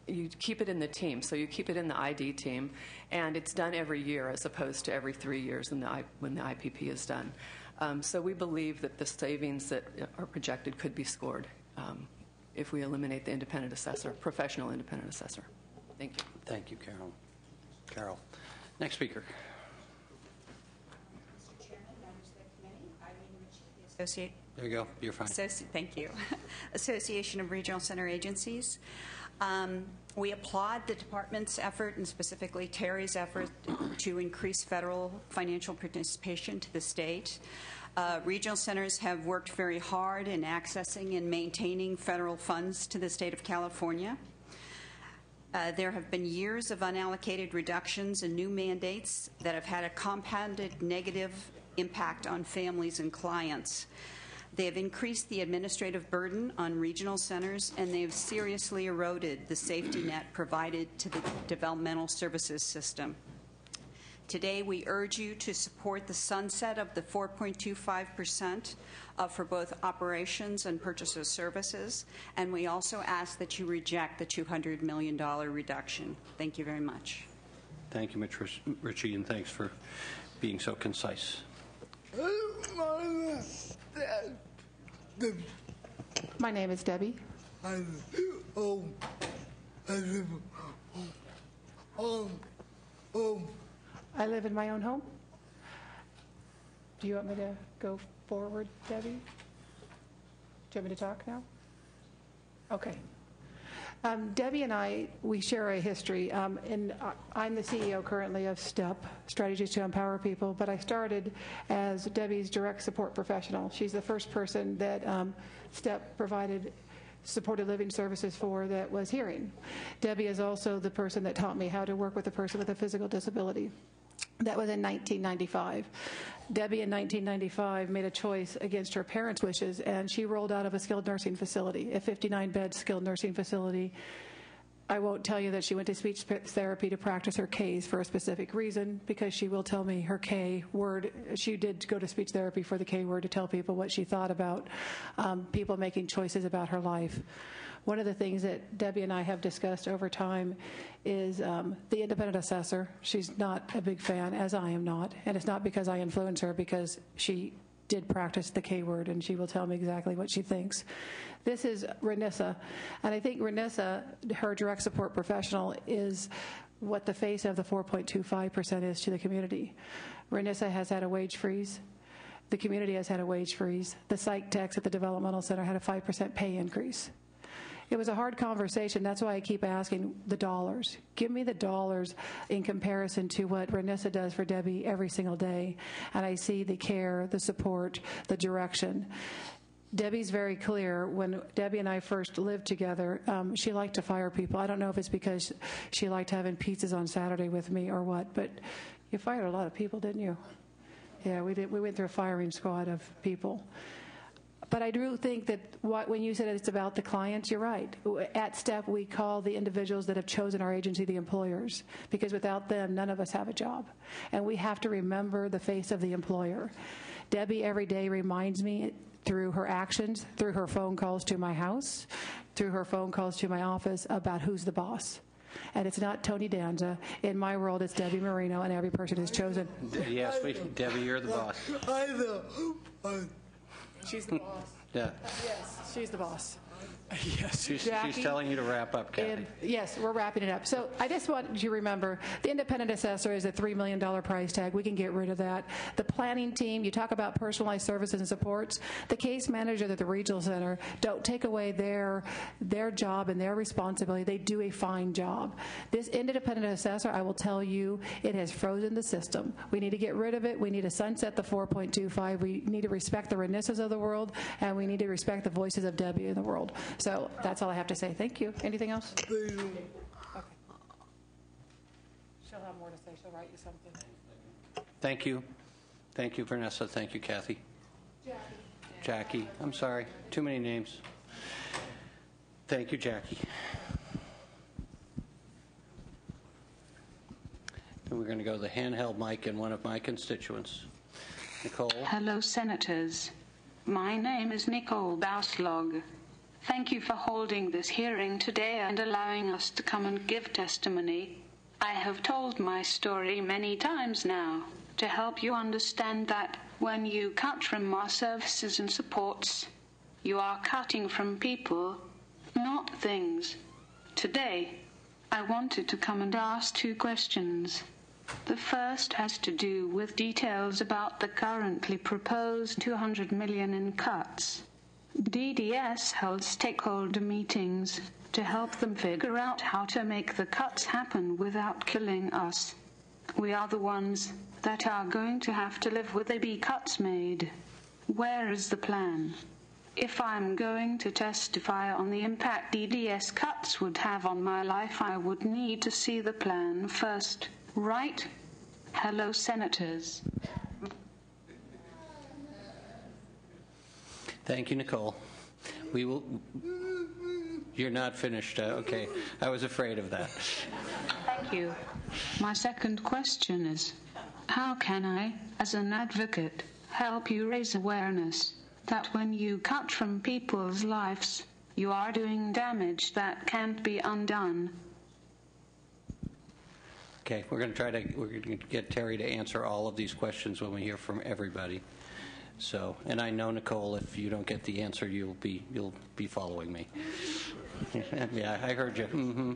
You keep it in the team, so you keep it in the ID team, and it's done every year as opposed to every 3 years when the IPP is done. So we believe that the savings that are projected could be scored if we eliminate the independent assessor, professional independent assessor. Thank you. Thank you, Carol. Carol. Next speaker. Mr. Chairman, members of the committee, Eileen Ritchie, the Associate. There you go. You're fine. Thank you. Association of Regional Center Agencies. We applaud the department's effort, and specifically Terry's effort, to increase federal financial participation to the state. Regional centers have worked very hard in accessing and maintaining federal funds to the state of California. There have been years of unallocated reductions and new mandates that have had a compounded negative impact on families and clients. They have increased the administrative burden on regional centers, and they have seriously eroded the safety net provided to the developmental services system. Today, we urge you to support the sunset of the 4.25% for both operations and purchase of services, and we also ask that you reject the $200 million reduction. Thank you very much. Thank you, Ms. Ritchie, and thanks for being so concise. My name is Debbie. I live in my own home. Do you want me to go forward, Debbie? Do you want me to talk now? Okay. Debbie and I, we share a history, and I'm the CEO currently of STEP, Strategies to Empower People, but I started as Debbie's direct support professional. She's the first person that STEP provided supported living services for that was hearing. Debbie is also the person that taught me how to work with a person with a physical disability. That was in 1995. Debbie in 1995 made a choice against her parents' wishes, and she rolled out of a skilled nursing facility, a 59-bed skilled nursing facility. I won't tell you that she went to speech therapy to practice her Ks for a specific reason, because she will tell me her K word. She did go to speech therapy for the K word to tell people what she thought about people making choices about her life. One of the things that Debbie and I have discussed over time is the independent assessor. She's not a big fan, as I am not, and it's not because I influence her, because she did practice the K word, and she will tell me exactly what she thinks. This is Renissa, and I think Renissa, her direct support professional, is what the face of the 4.25% is to the community. Renissa has had a wage freeze. The community has had a wage freeze. The psych techs at the developmental center had a 5% pay increase. It was a hard conversation. That's why I keep asking the dollars. Give me the dollars in comparison to what Renissa does for Debbie every single day. And I see the care, the support, the direction. Debbie's very clear. When Debbie and I first lived together, she liked to fire people. I don't know if it's because she liked having pizzas on Saturday with me or what, but you fired a lot of people, didn't you? Yeah, we did. We went through a firing squad of people. But I do think that when you said it's about the clients, you're right. At STEP, we call the individuals that have chosen our agency the employers, because without them, none of us have a job. And we have to remember the face of the employer. Debbie every day reminds me through her actions, through her phone calls to my house, through her phone calls to my office, about who's the boss. And it's not Tony Danza. In my world, it's Debbie Marino, and every person is chosen. Yes, Debbie, you're the boss. I know. She's the boss. Yeah. Yes, she's the boss. Yes. She's telling you to wrap up, Kathy. Yes, we're wrapping it up. So I just want you to remember, the independent assessor is a $3 million price tag. We can get rid of that. The planning team, you talk about personalized services and supports. The case managers at the regional center, don't take away their job and their responsibility. They do a fine job. This independent assessor, I will tell you, it has frozen the system. We need to get rid of it. We need to sunset the 4.25. We need to respect the Renissas of the world, and we need to respect the voices of Debbie in the world. So that's all I have to say. Thank you. Anything else? Okay. She'll have more to say. She'll write you something. Thank you. Thank you, Vanessa. Thank you, Kathy. Jackie. I'm sorry. Too many names. Thank you, Jackie. And we're going to go to the handheld mic in one of my constituents. Nicole. Hello, Senators. My name is Nicole Bauslog. Thank you for holding this hearing today and allowing us to come and give testimony. I have told my story many times now to help you understand that when you cut from our services and supports, you are cutting from people, not things. Today, I wanted to come and ask 2 questions. The first has to do with details about the currently proposed $200 million in cuts. DDS held stakeholder meetings to help them figure out how to make the cuts happen without killing us. We are the ones that are going to have to live with the cuts made. Where is the plan? If I'm going to testify on the impact DDS cuts would have on my life, I would need to see the plan first, right? Hello, Senators. Thank you, Nicole. We will. You're not finished. Okay. I was afraid of that. Thank you. My second question is, how can I, as an advocate, help you raise awareness that when you cut from people's lives, you are doing damage that can't be undone? Okay, we're going to get Terry to answer all of these questions when we hear from everybody. So, and I know, Nicole, if you don't get the answer, you'll be following me. Yeah, I heard you. Mm-hmm.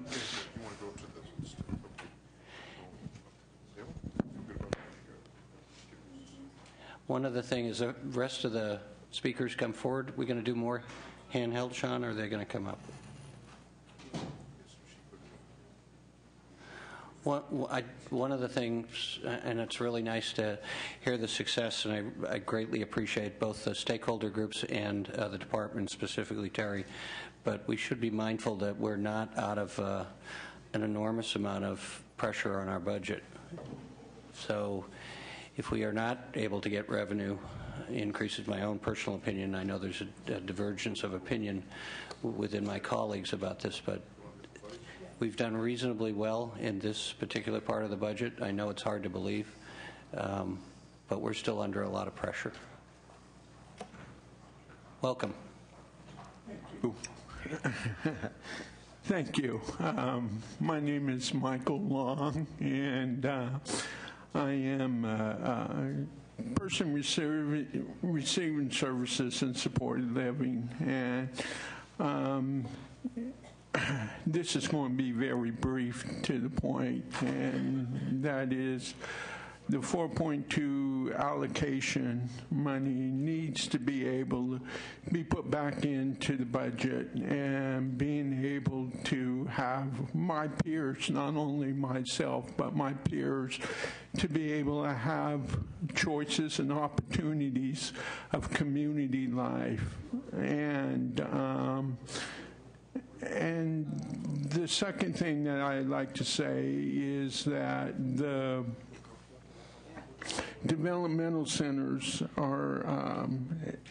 One other thing is the rest of the speakers come forward. We're going to do more handheld, Sean, or are they going to come up? One of the things, and it's really nice to hear the success, and I greatly appreciate both the stakeholder groups and the department, specifically Terry, but we should be mindful that we're not out of an enormous amount of pressure on our budget. So if we are not able to get revenue increases, my own personal opinion, I know there's a divergence of opinion within my colleagues about this, but we've done reasonably well in this particular part of the budget. I know it's hard to believe, but we're still under a lot of pressure. Welcome. Thank you. My name is Michael Long, and I am a person receiving services and supported living. And this is going to be very brief to the point, and that is the 4.2 allocation money needs to be able to be put back into the budget, and being able to have my peers, not only myself, but my peers, to be able to have choices and opportunities of community life. And the second thing that I'd like to say is that the developmental centers are,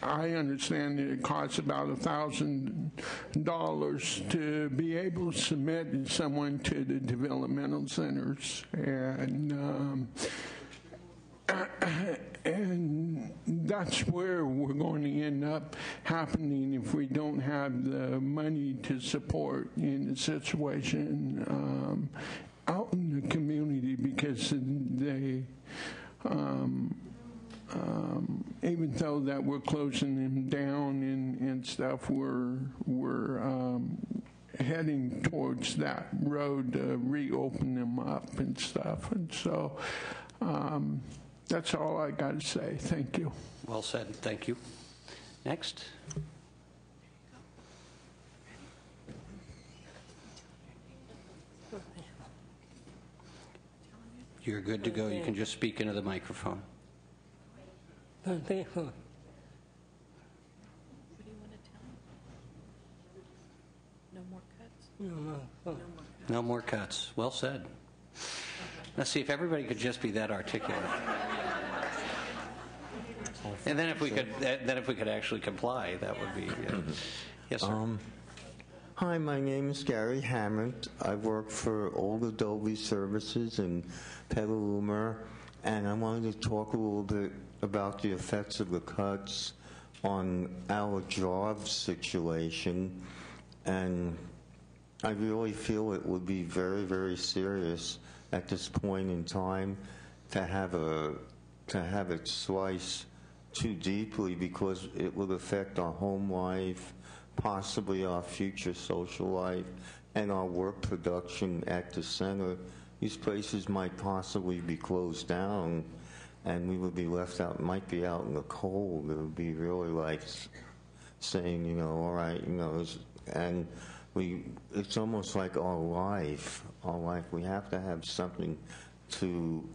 I understand that it costs about $1,000 to be able to submit someone to the developmental centers. And that's where we're going to end up happening if we don't have the money to support in the situation out in the community, because they, even though that we're closing them down and stuff, we're heading towards that road to reopen them up and stuff. And so that's all I got to say. Thank you. Well said. Thank you. Next. You're good to go. You can just speak into the microphone. What do you want to tell him? No more cuts? No more cuts. Well said. Let's see if everybody could just be that articulate. And then if we could actually comply, that would be yes, sir. Hi, my name is Gary Hammond. I work for Old Adobe Services in Petaluma, and I wanted to talk a little bit about the effects of the cuts on our job situation. And I really feel it would be very, very serious at this point in time to have it slice too deeply, because it would affect our home life, possibly our future social life, and our work production at the center. These places might possibly be closed down, and we would be left out, might be out in the cold. It would be really like saying, all right, and it's almost like our life. We have to have something to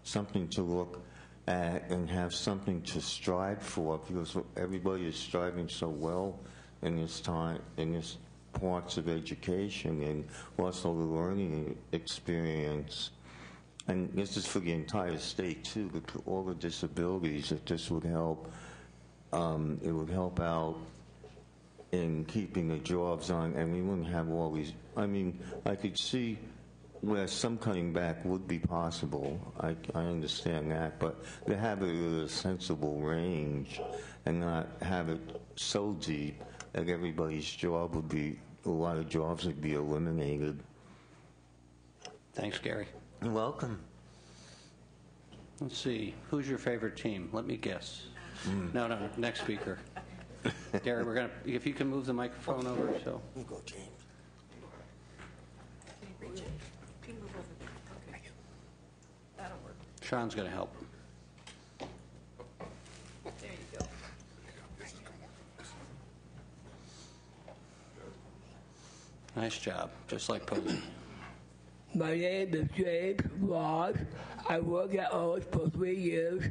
something to look at and have something to strive for, because everybody is striving so well in this time, in this parts of education, and also the learning experience. And this is for the entire state too, all the disabilities, that this would help. It would help out in keeping the jobs on, and we wouldn't have all these. I mean, I could see where some cutting back would be possible. I understand that, but to have it at a sensible range and not have it so deep that everybody's job would be, a lot of jobs would be eliminated. Thanks, Gary. You're welcome. Let's see. Who's your favorite team? Let me guess. No, next speaker. Gary, we're going to, if you can move the microphone over, so. You go, James. That'll work. Sean's going to help. There you go. Nice job, just like Posey. My name is James Ross. I worked at O's for 3 years.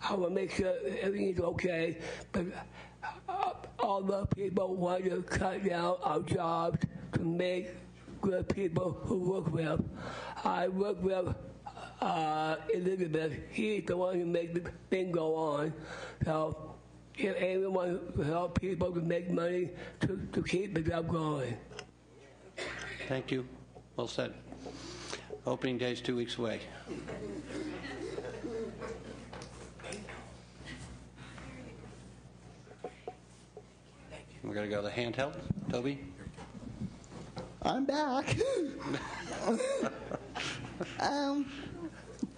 I will make sure everything's okay, but all the people want to cut down our jobs to make good people who work with. I work with Elizabeth. He's the one who makes the thing go on. So if anyone will help people to make money to keep the job going. Thank you. Well said. Opening day's 2 weeks away. We're going to go to the handheld. Toby? I'm back.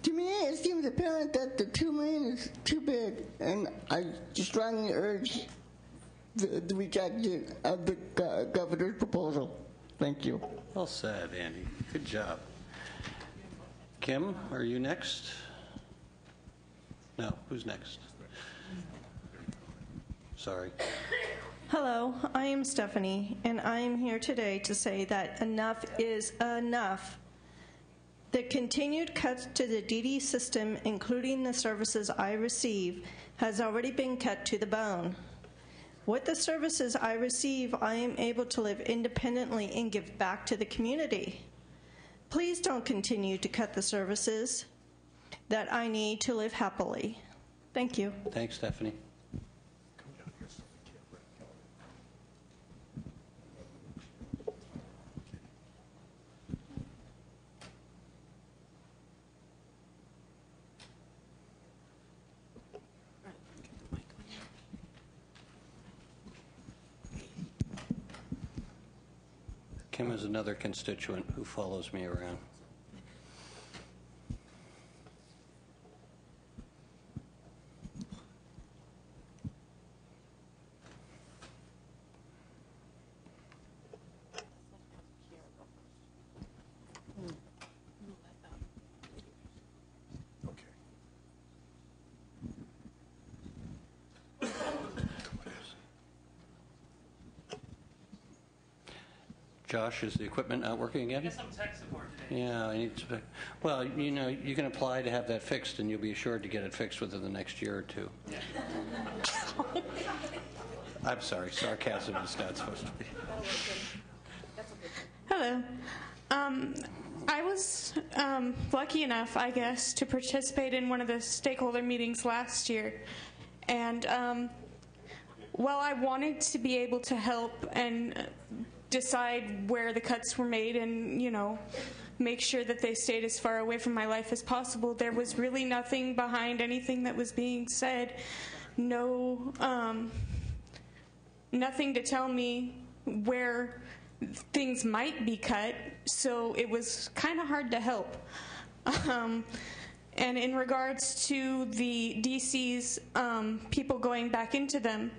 To me, it seems apparent that the $2 million is too big, and I strongly urge the rejection of the governor's proposal. Thank you. Well said, Andy. Good job. Kim, are you next? No, who's next? Sorry. Hello, I am Stephanie, and I am here today to say that enough is enough. The continued cuts to the DD system, including the services I receive, has already been cut to the bone. With the services I receive, I am able to live independently and give back to the community. Please don't continue to cut the services that I need to live happily. Thank you. Thanks, Stephanie. Kim is another constituent who follows me around. Josh, is the equipment not working again? Get some tech support today. Yeah, I need to. Well, you know, you can apply to have that fixed, and you'll be assured to get it fixed within the next year or two. Yeah. I'm sorry, sarcasm is not supposed to be. Hello. I was lucky enough, I guess, to participate in one of the stakeholder meetings last year. And while I wanted to be able to help and decide where the cuts were made and, you know, make sure that they stayed as far away from my life as possible, there was really nothing behind anything that was being said. No, nothing to tell me where things might be cut, so it was kind of hard to help. And in regards to the DCs, people going back into them,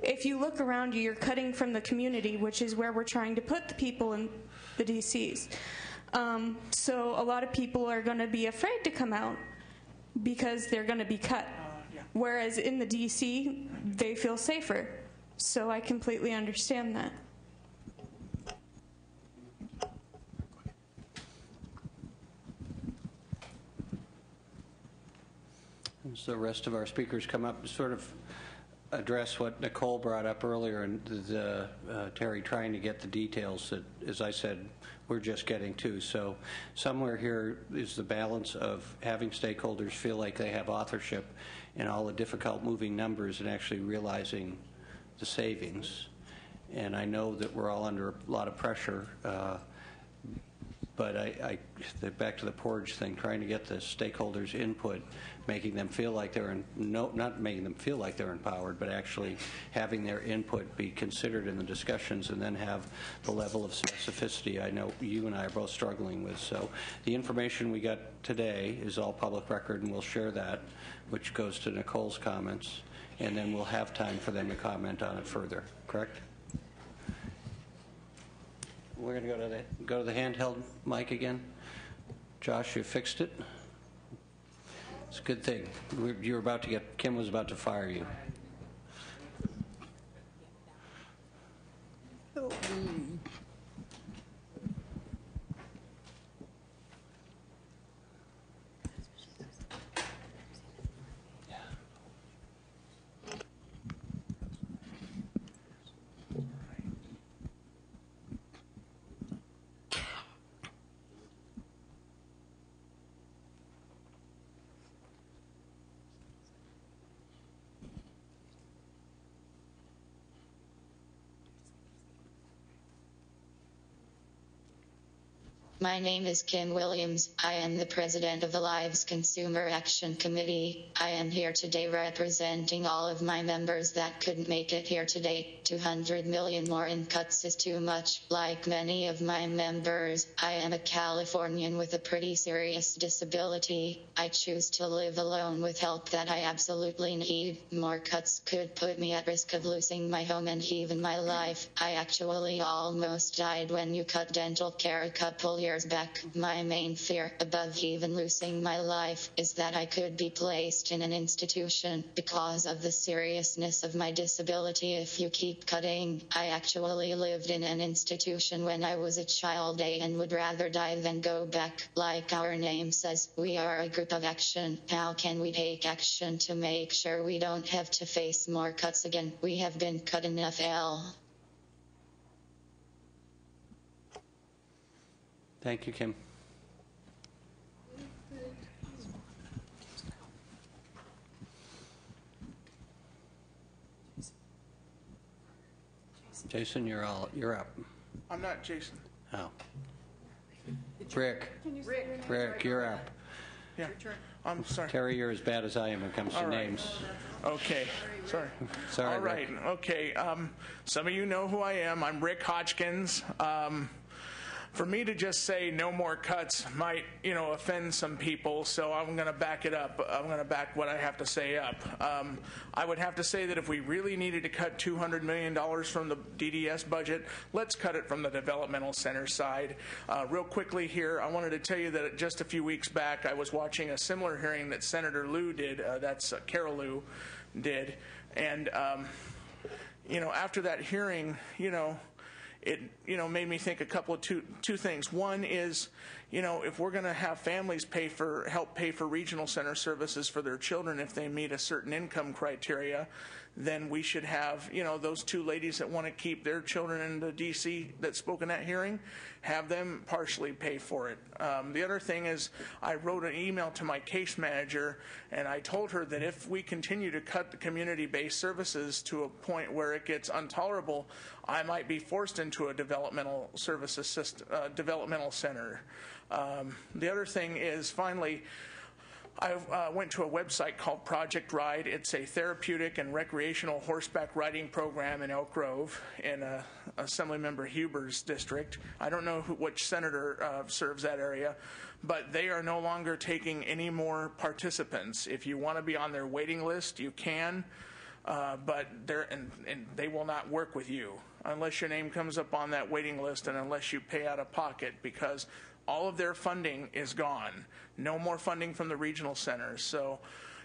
if you look around you, you're cutting from the community, which is where we're trying to put the people in the DCs. So a lot of people are going to be afraid to come out because they're going to be cut. Whereas in the DC, they feel safer. So I completely understand that. As the rest of our speakers come up, sort of address what Nicole brought up earlier, and Terry trying to get the details that, as I said, we're just getting to. So somewhere here is the balance of having stakeholders feel like they have authorship in all the difficult moving numbers and actually realizing the savings. And I know that we're all under a lot of pressure, but back to the porridge thing, trying to get the stakeholders' input, making them feel like they're not making them feel like they're empowered, but actually having their input be considered in the discussions, and then have the level of specificity I know you and I are both struggling with. So the information we got today is all public record, and we'll share that, which goes to Nicole's comments, and then we'll have time for them to comment on it further. Correct? We're going to go to the handheld mic again. Josh, you fixed it? It's a good thing. You were about to get, Kim was about to fire you. My name is Kim Williams. I am the president of the Lives Consumer Action Committee. I am here today representing all of my members that couldn't make it here today. 200 million more in cuts is too much. Like many of my members, I am a Californian with a pretty serious disability. I choose to live alone with help that I absolutely need. More cuts could put me at risk of losing my home and even my life. I actually almost died when you cut dental care a couple years back. My main fear, above even losing my life, is that I could be placed in an institution because of the seriousness of my disability if you keep cutting. I actually lived in an institution when I was a child and would rather die than go back. Like our name says, we are a group of action. How can we take action to make sure we don't have to face more cuts again? We have been cut enough. Thank you, Kim. Jason, you're up. I'm not Jason. Oh. Rick, you're up. Yeah. I'm sorry. Terry, you're as bad as I am when it comes to names. Okay. Sorry. Sorry, All right. Rick. Okay. Some of you know who I am. I'm Rick Hodgkins. For me to just say no more cuts might, offend some people, so I'm going to back it up. I'm going to back what I have to say up. I would have to say that if we really needed to cut $200 million from the DDS budget, let's cut it from the developmental center side. Real quickly here, I wanted to tell you that just a few weeks back, I was watching a similar hearing that Senator Liu did, that's Carol Liu did, and, after that hearing, it made me think a couple of two things. One is, if we're going to have families help pay for regional center services for their children if they meet a certain income criteria, then we should have, those two ladies that want to keep their children in the D.C. that spoke in that hearing, have them partially pay for it. The other thing is, I wrote an email to my case manager, and I told her that if we continue to cut the community-based services to a point where it gets intolerable, I might be forced into a developmental services system, developmental center. The other thing is, finally, I went to a website called Project Ride. It's a therapeutic and recreational horseback riding program in Elk Grove in Assemblymember Huber's district. I don't know which senator serves that area, but they are no longer taking any more participants. If you want to be on their waiting list, you can, but they will not work with you unless your name comes up on that waiting list and unless you pay out of pocket, because all of their funding is gone. No more funding from the regional centers. So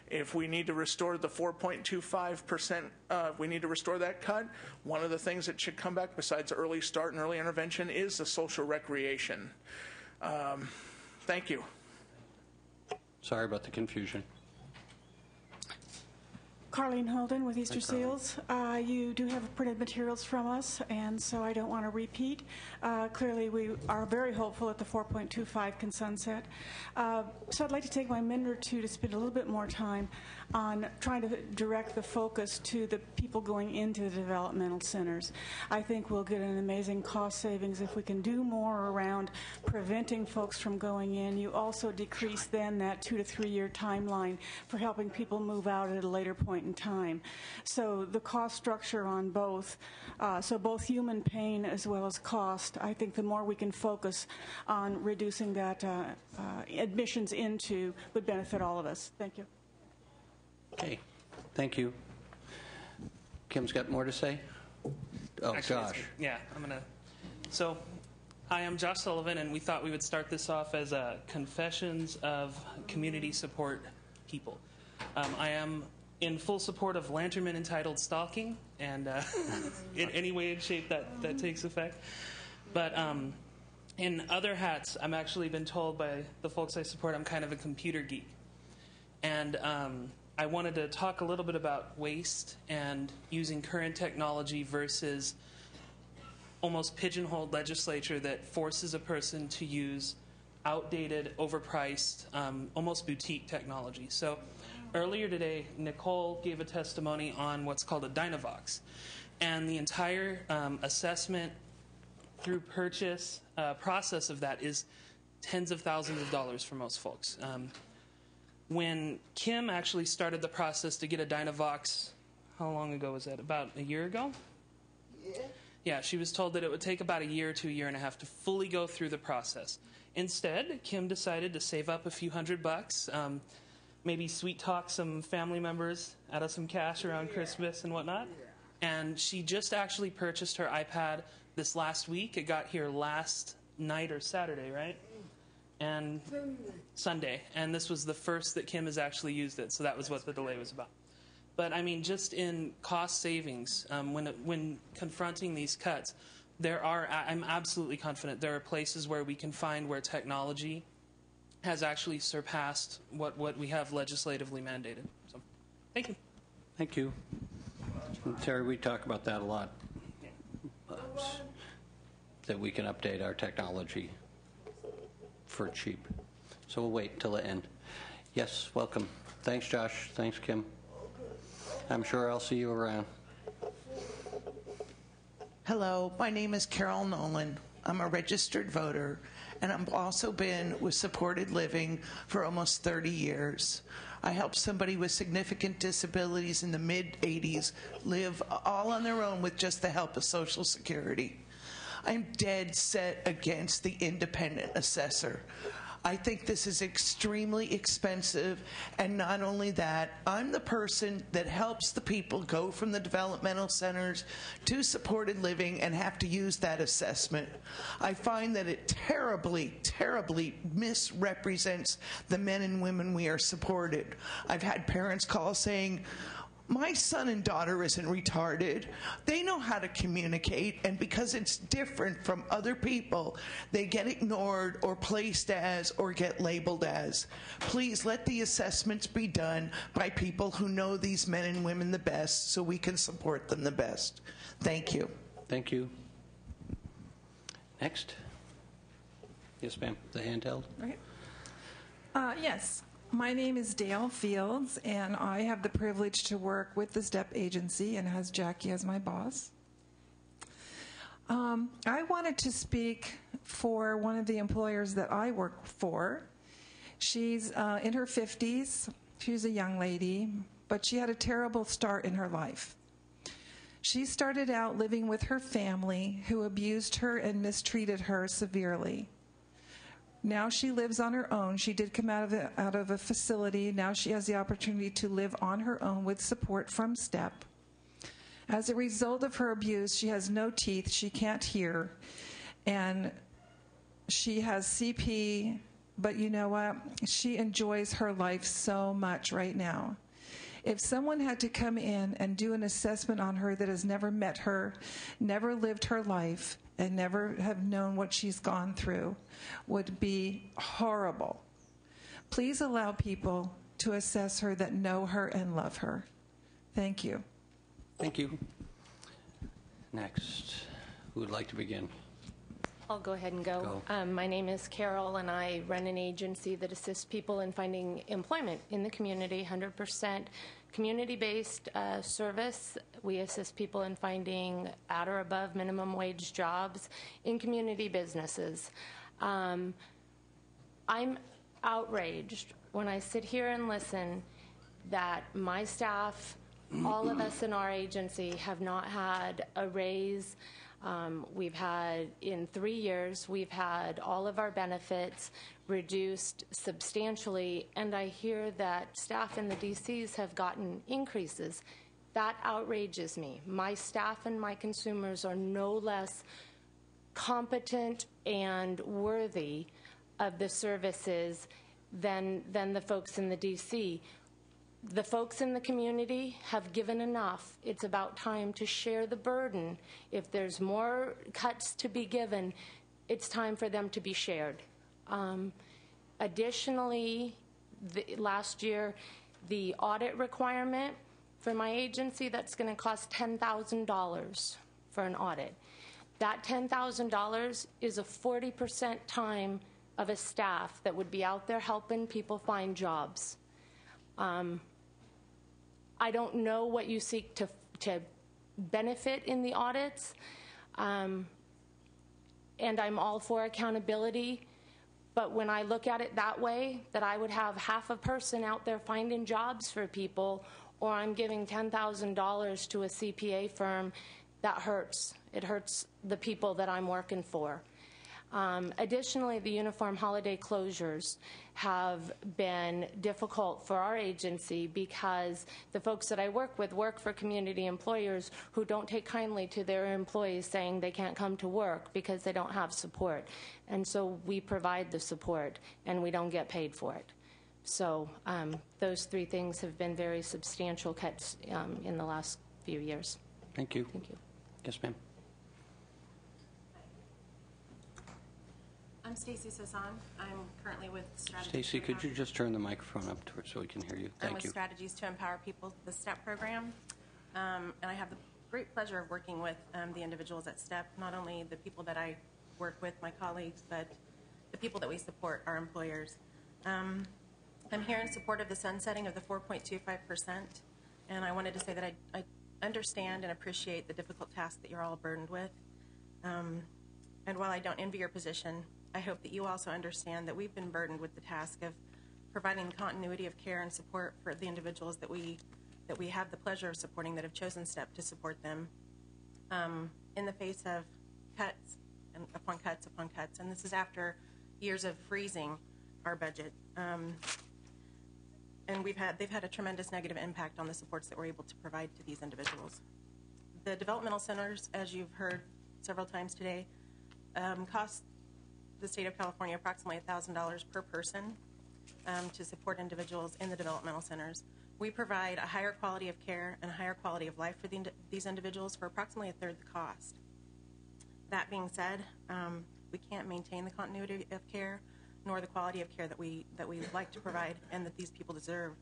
if we need to restore the 4.25%, we need to restore that cut, one of the things that should come back besides early start and early intervention is the social recreation. Thank you. Sorry about the confusion. Carlene Holden with Easter Seals. You do have printed materials from us, and so I don't want to repeat. Clearly, we are very hopeful that the 4.25 can sunset. So I'd like to take my minute or two to spend a little bit more time on trying to direct the focus to the people going into the developmental centers. I think we'll get an amazing cost savings if we can do more around preventing folks from going in. You also decrease then that 2 to 3 year timeline for helping people move out at a later point in time. So the cost structure on both, so both human pain as well as cost, I think the more we can focus on reducing that admissions into would benefit all of us. Thank you. Okay, thank you. Kim's got more to say? Oh, Actually, Josh. Yeah, I'm going to. So, hi, I'm Josh Sullivan, and we thought we would start this off as confessions of community support people. I am in full support of Lanternman entitled Stalking, and in any way and shape that takes effect. But in other hats, I'm actually been told by the folks I support I'm kind of a computer geek. And I wanted to talk a little bit about waste and using current technology versus almost pigeonholed legislature that forces a person to use outdated, overpriced, almost boutique technology. So earlier today, Nicole gave a testimony on what's called a Dynavox. And the entire assessment through purchase process of that is tens of thousands of dollars for most folks. When Kim actually started the process to get a Dynavox, how long ago was that? About a year ago? Yeah, she was told that it would take about a year to a year and a half to fully go through the process. Instead, Kim decided to save up a few $100, maybe sweet talk some family members out of some cash around Christmas and whatnot. And she just actually purchased her iPad this last week. It got here last night or Saturday, right? And Sunday. And this was the first that Kim has actually used it, so that was what the delay was about. But I mean, just in cost savings, when confronting these cuts, I'm absolutely confident there are places where we can find where technology has actually surpassed what we have legislatively mandated. So, thank you. Thank you. Terry, we talk about that a lot, that we can update our technology for cheap. So we'll wait till the end. Yes, welcome. Thanks, Josh. Thanks, Kim. I'm sure I'll see you around. Hello, my name is Carol Nolan. I'm a registered voter, and I've also been with supported living for almost 30 years. I helped somebody with significant disabilities in the mid-'80s live all on their own with just the help of Social Security. I'm dead set against the independent assessor. I think this is extremely expensive, and not only that, I'm the person that helps the people go from the developmental centers to supported living and have to use that assessment. I find that it terribly, terribly misrepresents the men and women we are supported. I've had parents call saying, my son and daughter isn't retarded. They know how to communicate, and because it's different from other people, they get ignored or placed as or get labeled as. Please let the assessments be done by people who know these men and women the best so we can support them the best. Thank you. Thank you. Next. Yes, ma'am. The handheld. Right. Yes. My name is Dale Fields, and I have the privilege to work with the STEP agency and has Jackie as my boss. I wanted to speak for one of the employers that I work for. She's in her 50s. She's a young lady, but she had a terrible start in her life. She started out living with her family, who abused her and mistreated her severely. Now she lives on her own. She did come out of a facility. Now she has the opportunity to live on her own with support from STEP. As a result of her abuse, she has no teeth. She can't hear. And she has CP, but you know what? She enjoys her life so much right now. If someone had to come in and do an assessment on her that has never met her, never lived her life, and never have known what she's gone through, would be horrible. Please allow people to assess her that know her and love her. Thank you. Thank you. Next, who would like to begin? I'll go ahead and go. My name is Carol, and I run an agency that assists people in finding employment in the community, 100% community-based service. We assist people in finding at or above minimum wage jobs in community businesses. I'm outraged when I sit here and listen that my staff, all of us in our agency, have not had a raise. We've had, in 3 years, we've had all of our benefits reduced substantially, and I hear that staff in the DCs have gotten increases. That outrages me. My staff and my consumers are no less competent and worthy of the services than the folks in the DC. The folks in the community have given enough. It's about time to share the burden. If there's more cuts to be given, it's time for them to be shared. Additionally, last year, the audit requirement for my agency, that's going to cost $10,000 for an audit. That $10,000 is a 40% time of a staff that would be out there helping people find jobs. I don't know what you seek to benefit in the audits, and I'm all for accountability, but when I look at it that way, that I would have half a person out there finding jobs for people, or I'm giving $10,000 to a CPA firm, that hurts. It hurts the people that I'm working for. Additionally, the uniform holiday closures have been difficult for our agency because the folks that I work with work for community employers who don't take kindly to their employees saying they can't come to work because they don't have support. And so we provide the support, and we don't get paid for it. So those three things have been very substantial cuts in the last few years. Thank you. Thank you. Yes, ma'am. I'm Stacy Sasson. I'm currently with Strategies. Stacy, could you just turn the microphone up to her so we can hear you? I'm Thank with you. Strategies to Empower People, the STEP program. And I have the great pleasure of working with the individuals at STEP, not only the people that I work with, my colleagues, but the people that we support, our employers. I'm here in support of the sunsetting of the 4.25%, and I wanted to say that I understand and appreciate the difficult task that you're all burdened with. And while I don't envy your position, I hope that you also understand that we've been burdened with the task of providing continuity of care and support for the individuals that we have the pleasure of supporting, that have chosen STEP to support them in the face of cuts and upon cuts upon cuts. And this is after years of freezing our budget. And they've had a tremendous negative impact on the supports that we're able to provide to these individuals. The developmental centers, as you've heard several times today, cost the state of California approximately $1,000 per person to support individuals in the developmental centers. We provide a higher quality of care and a higher quality of life for these individuals for approximately a third the cost. That being said, we can't maintain the continuity of care nor the quality of care that we like to provide and that these people deserve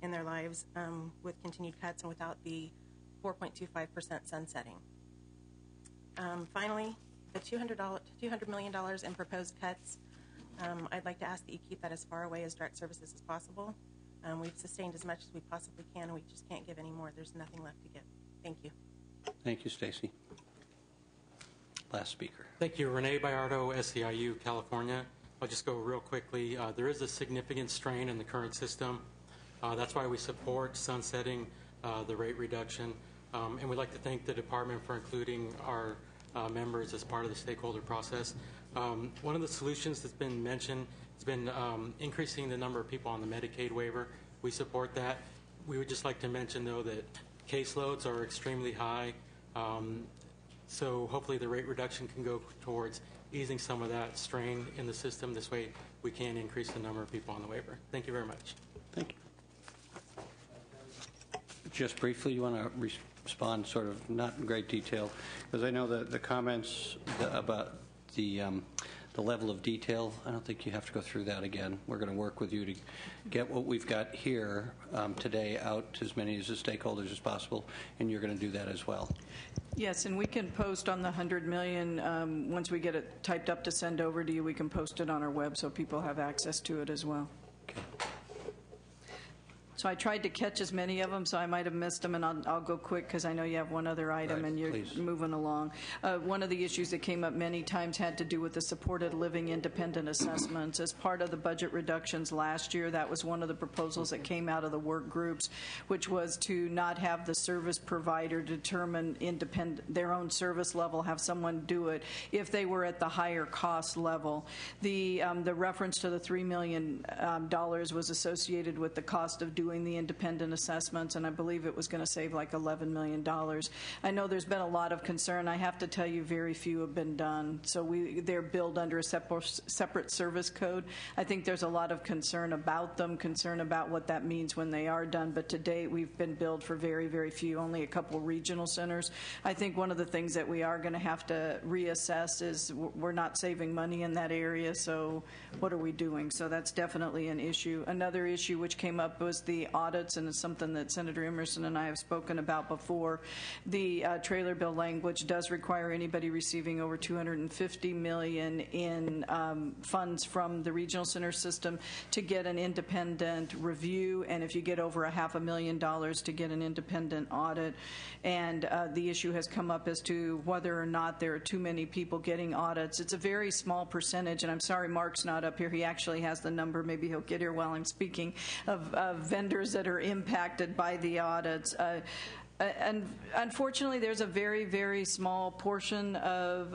in their lives with continued cuts and without the 4.25% sunsetting. Finally, the $200 million in proposed cuts, I'd like to ask that you keep that as far away as direct services as possible. We've sustained as much as we possibly can, and we just can't give any more. There's nothing left to give. Thank you. Thank you, Stacy. Last speaker. Thank you. Renee Bayardo, SEIU, California. I'll just go real quickly. There is a significant strain in the current system. That's why we support sunsetting the rate reduction. And we'd like to thank the department for including our members as part of the stakeholder process. One of the solutions that's been mentioned has been increasing the number of people on the Medicaid waiver. We support that. We would just like to mention, though, that caseloads are extremely high. So hopefully the rate reduction can go towards easing some of that strain in the system. This way we can increase the number of people on the waiver. Thank you very much. Thank you. Just briefly, you want to respond sort of not in great detail, because I know that the comments about the the level of detail, I don't think you have to go through that again. We're going to work with you to get what we've got here today out to as many of the stakeholders as possible, and you're going to do that as well. Yes, and we can post on the 100 million, once we get it typed up to send over to you, we can post it on our web so people have access to it as well. Okay. So I tried to catch as many of them, so I might have missed them, and I'll go quick because I know you have one other item Right, and you're please. moving along. One of the issues that came up many times had to do with the supported living independent assessments. As part of the budget reductions last year, that was one of the proposals that came out of the work groups, which was to not have the service provider determine their own service level, have someone do it if they were at the higher cost level. The reference to the $3 million was associated with the cost of doing the independent assessments, and I believe it was going to save like $11 million. I know there's been a lot of concern. I have to tell you, very few have been done. So they're billed under a separate service code. I think there's a lot of concern about them, concern about what that means when they are done, but to date we've been billed for very, very few, only a couple regional centers. I think one of the things that we are going to have to reassess is we're not saving money in that area, so what are we doing? So that's definitely an issue. Another issue which came up was the audits, and it's something that Senator Emerson and I have spoken about before. The trailer bill language does require anybody receiving over $250 million in funds from the regional center system to get an independent review, and if you get over $500,000 to get an independent audit. And the issue has come up as to whether or not there are too many people getting audits. It's a very small percentage, and I'm sorry Mark's not up here. He actually has the number. Maybe he'll get here while I'm speaking, of vendors that are impacted by the audits. And unfortunately, there's a very, very small portion of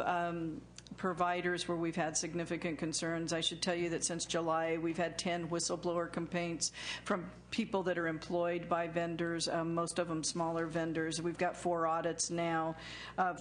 providers where we've had significant concerns. I should tell you that since July, we've had 10 whistleblower complaints from people that are employed by vendors, most of them smaller vendors. We've got 4 audits now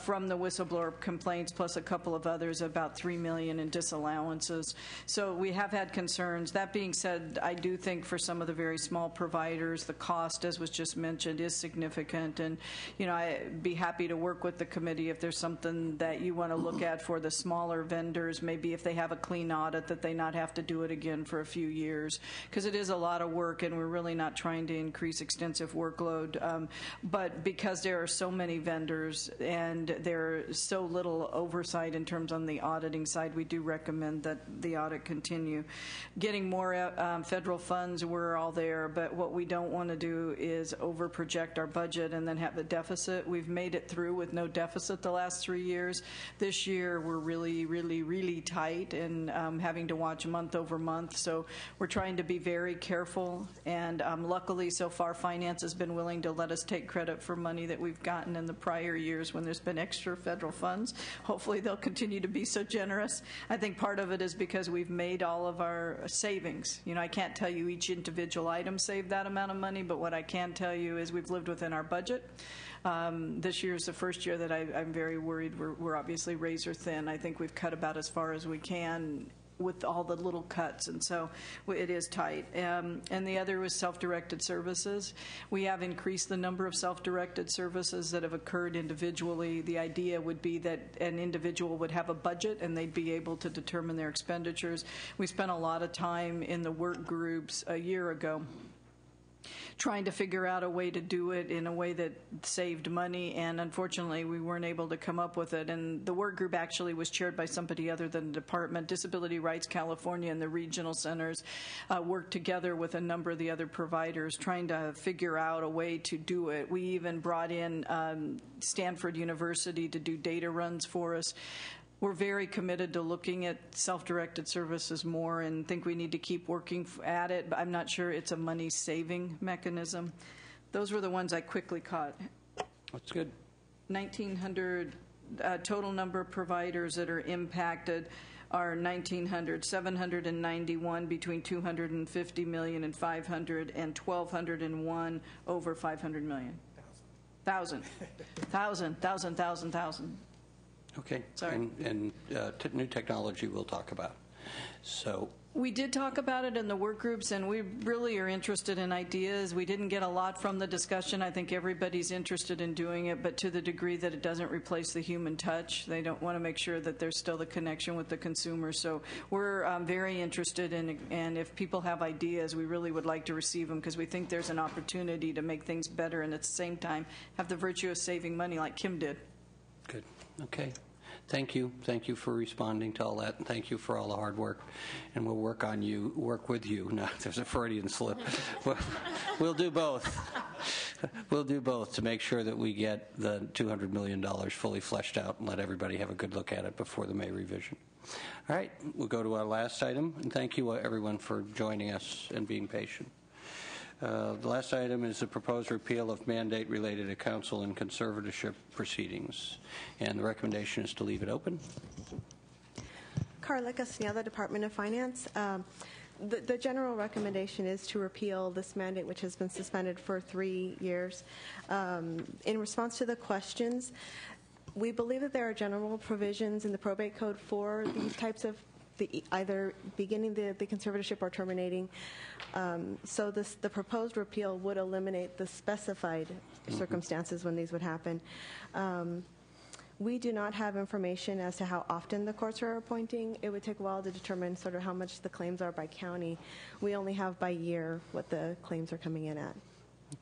from the whistleblower complaints, plus a couple of others, about $3 million in disallowances. So we have had concerns. That being said, I do think for some of the very small providers, the cost, as was just mentioned, is significant. And, you know, I'd be happy to work with the committee if there's something that you want to look at for the smaller vendors, maybe if they have a clean audit, that they not have to do it again for a few years, because it is a lot of work, and we're really not trying to increase extensive workload. But because there are so many vendors and there's so little oversight in terms on the auditing side, we do recommend that the audit continue. Getting more federal funds, we're all there, but what we don't want to do is over-project our budget and then have a deficit. We've made it through with no deficit the last 3 years. This year, we're really, really, really tight and having to watch month over month. So we're trying to be very careful, and luckily so far finance has been willing to let us take credit for money that we've gotten in the prior years when there's been extra federal funds. Hopefully they'll continue to be so generous. I think part of it is because we've made all of our savings. You know, I can't tell you each individual item saved that amount of money, but what I can tell you is we've lived within our budget. This year is the first year that I'm very worried. We're obviously razor thin. I think we've cut about as far as we can with all the little cuts, and so it is tight. And the other was self-directed services. We have increased the number of self-directed services that have occurred individually. The idea would be that an individual would have a budget and they'd be able to determine their expenditures. We spent a lot of time in the work groups a year ago trying to figure out a way to do it in a way that saved money, and unfortunately we weren't able to come up with it. And the work group actually was chaired by somebody other than the department. Disability Rights California and the regional centers worked together with a number of the other providers trying to figure out a way to do it. We even brought in Stanford University to do data runs for us. We're very committed to looking at self-directed services more and think we need to keep working at it, but I'm not sure it's a money-saving mechanism. Those were the ones I quickly caught. That's good. 1,900 total number of providers that are impacted are 1,900, 791 between 250 million and 500, and 1,201 over 500 million. Thousand. Okay. Sorry. And new technology we'll talk about. So We did talk about it in the work groups, and we really are interested in ideas. We didn't get a lot from the discussion. I think everybody's interested in doing it, but to the degree that it doesn't replace the human touch. They don't want to make sure that there's still the connection with the consumer. So we're very interested in, and if people have ideas, we really would like to receive them because we think there's an opportunity to make things better and at the same time have the virtue of saving money like Kim did. Good. Okay. Thank you. Thank you for responding to all that, and thank you for all the hard work. And we'll work with you. No, there's a Freudian slip. We'll do both. We'll do both to make sure that we get the $200 million fully fleshed out and let everybody have a good look at it before the May revision. All right, we'll go to our last item, and thank you everyone for joining us and being patient. The last item is the proposed repeal of mandate related to council and conservatorship proceedings. And the recommendation is to leave it open. Carla Castañeda, Department of Finance. The general recommendation is to repeal this mandate, which has been suspended for 3 years. In response to the questions, we believe that there are general provisions in the probate code for these types of either beginning the conservatorship or terminating. So the proposed repeal would eliminate the specified circumstances when these would happen. We do not have information as to how often the courts are appointing. It would take a while to determine sort of how much the claims are by county. We only have by year what the claims are coming in at.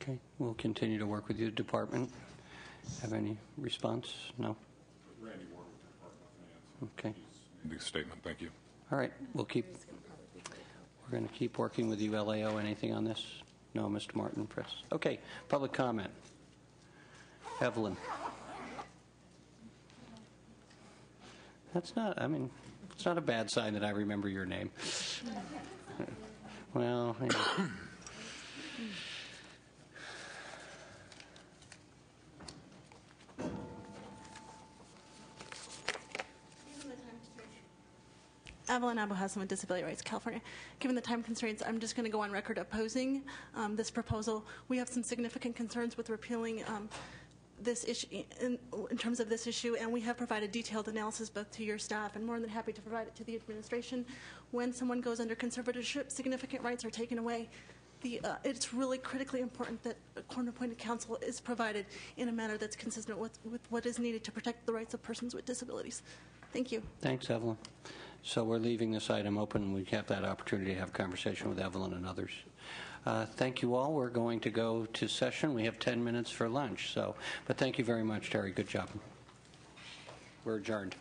Okay. We'll continue to work with you, Department. Have any response? No? Randy Ward with the Department of Finance. Okay. Big statement. Thank you. All right. We're going to keep working with you, LAO. Anything on this? No, Mr. Martin, press. Okay. Public comment. Evelyn. It's not a bad sign that I remember your name. Well, yeah. Evelyn Abu Hassan with Disability Rights California. Given the time constraints, I'm just going to go on record opposing this proposal. We have some significant concerns with repealing this issue in terms of this issue, and we have provided detailed analysis both to your staff and more than happy to provide it to the administration. When someone goes under conservatorship, significant rights are taken away. It's really critically important that a court-appointed counsel is provided in a manner that's consistent with what is needed to protect the rights of persons with disabilities. Thank you. Thanks, Evelyn. So we're leaving this item open. We have that opportunity to have a conversation with Evelyn and others. Thank you all. We're going to go to session. We have 10 minutes for lunch. But thank you very much, Terry. Good job. We're adjourned.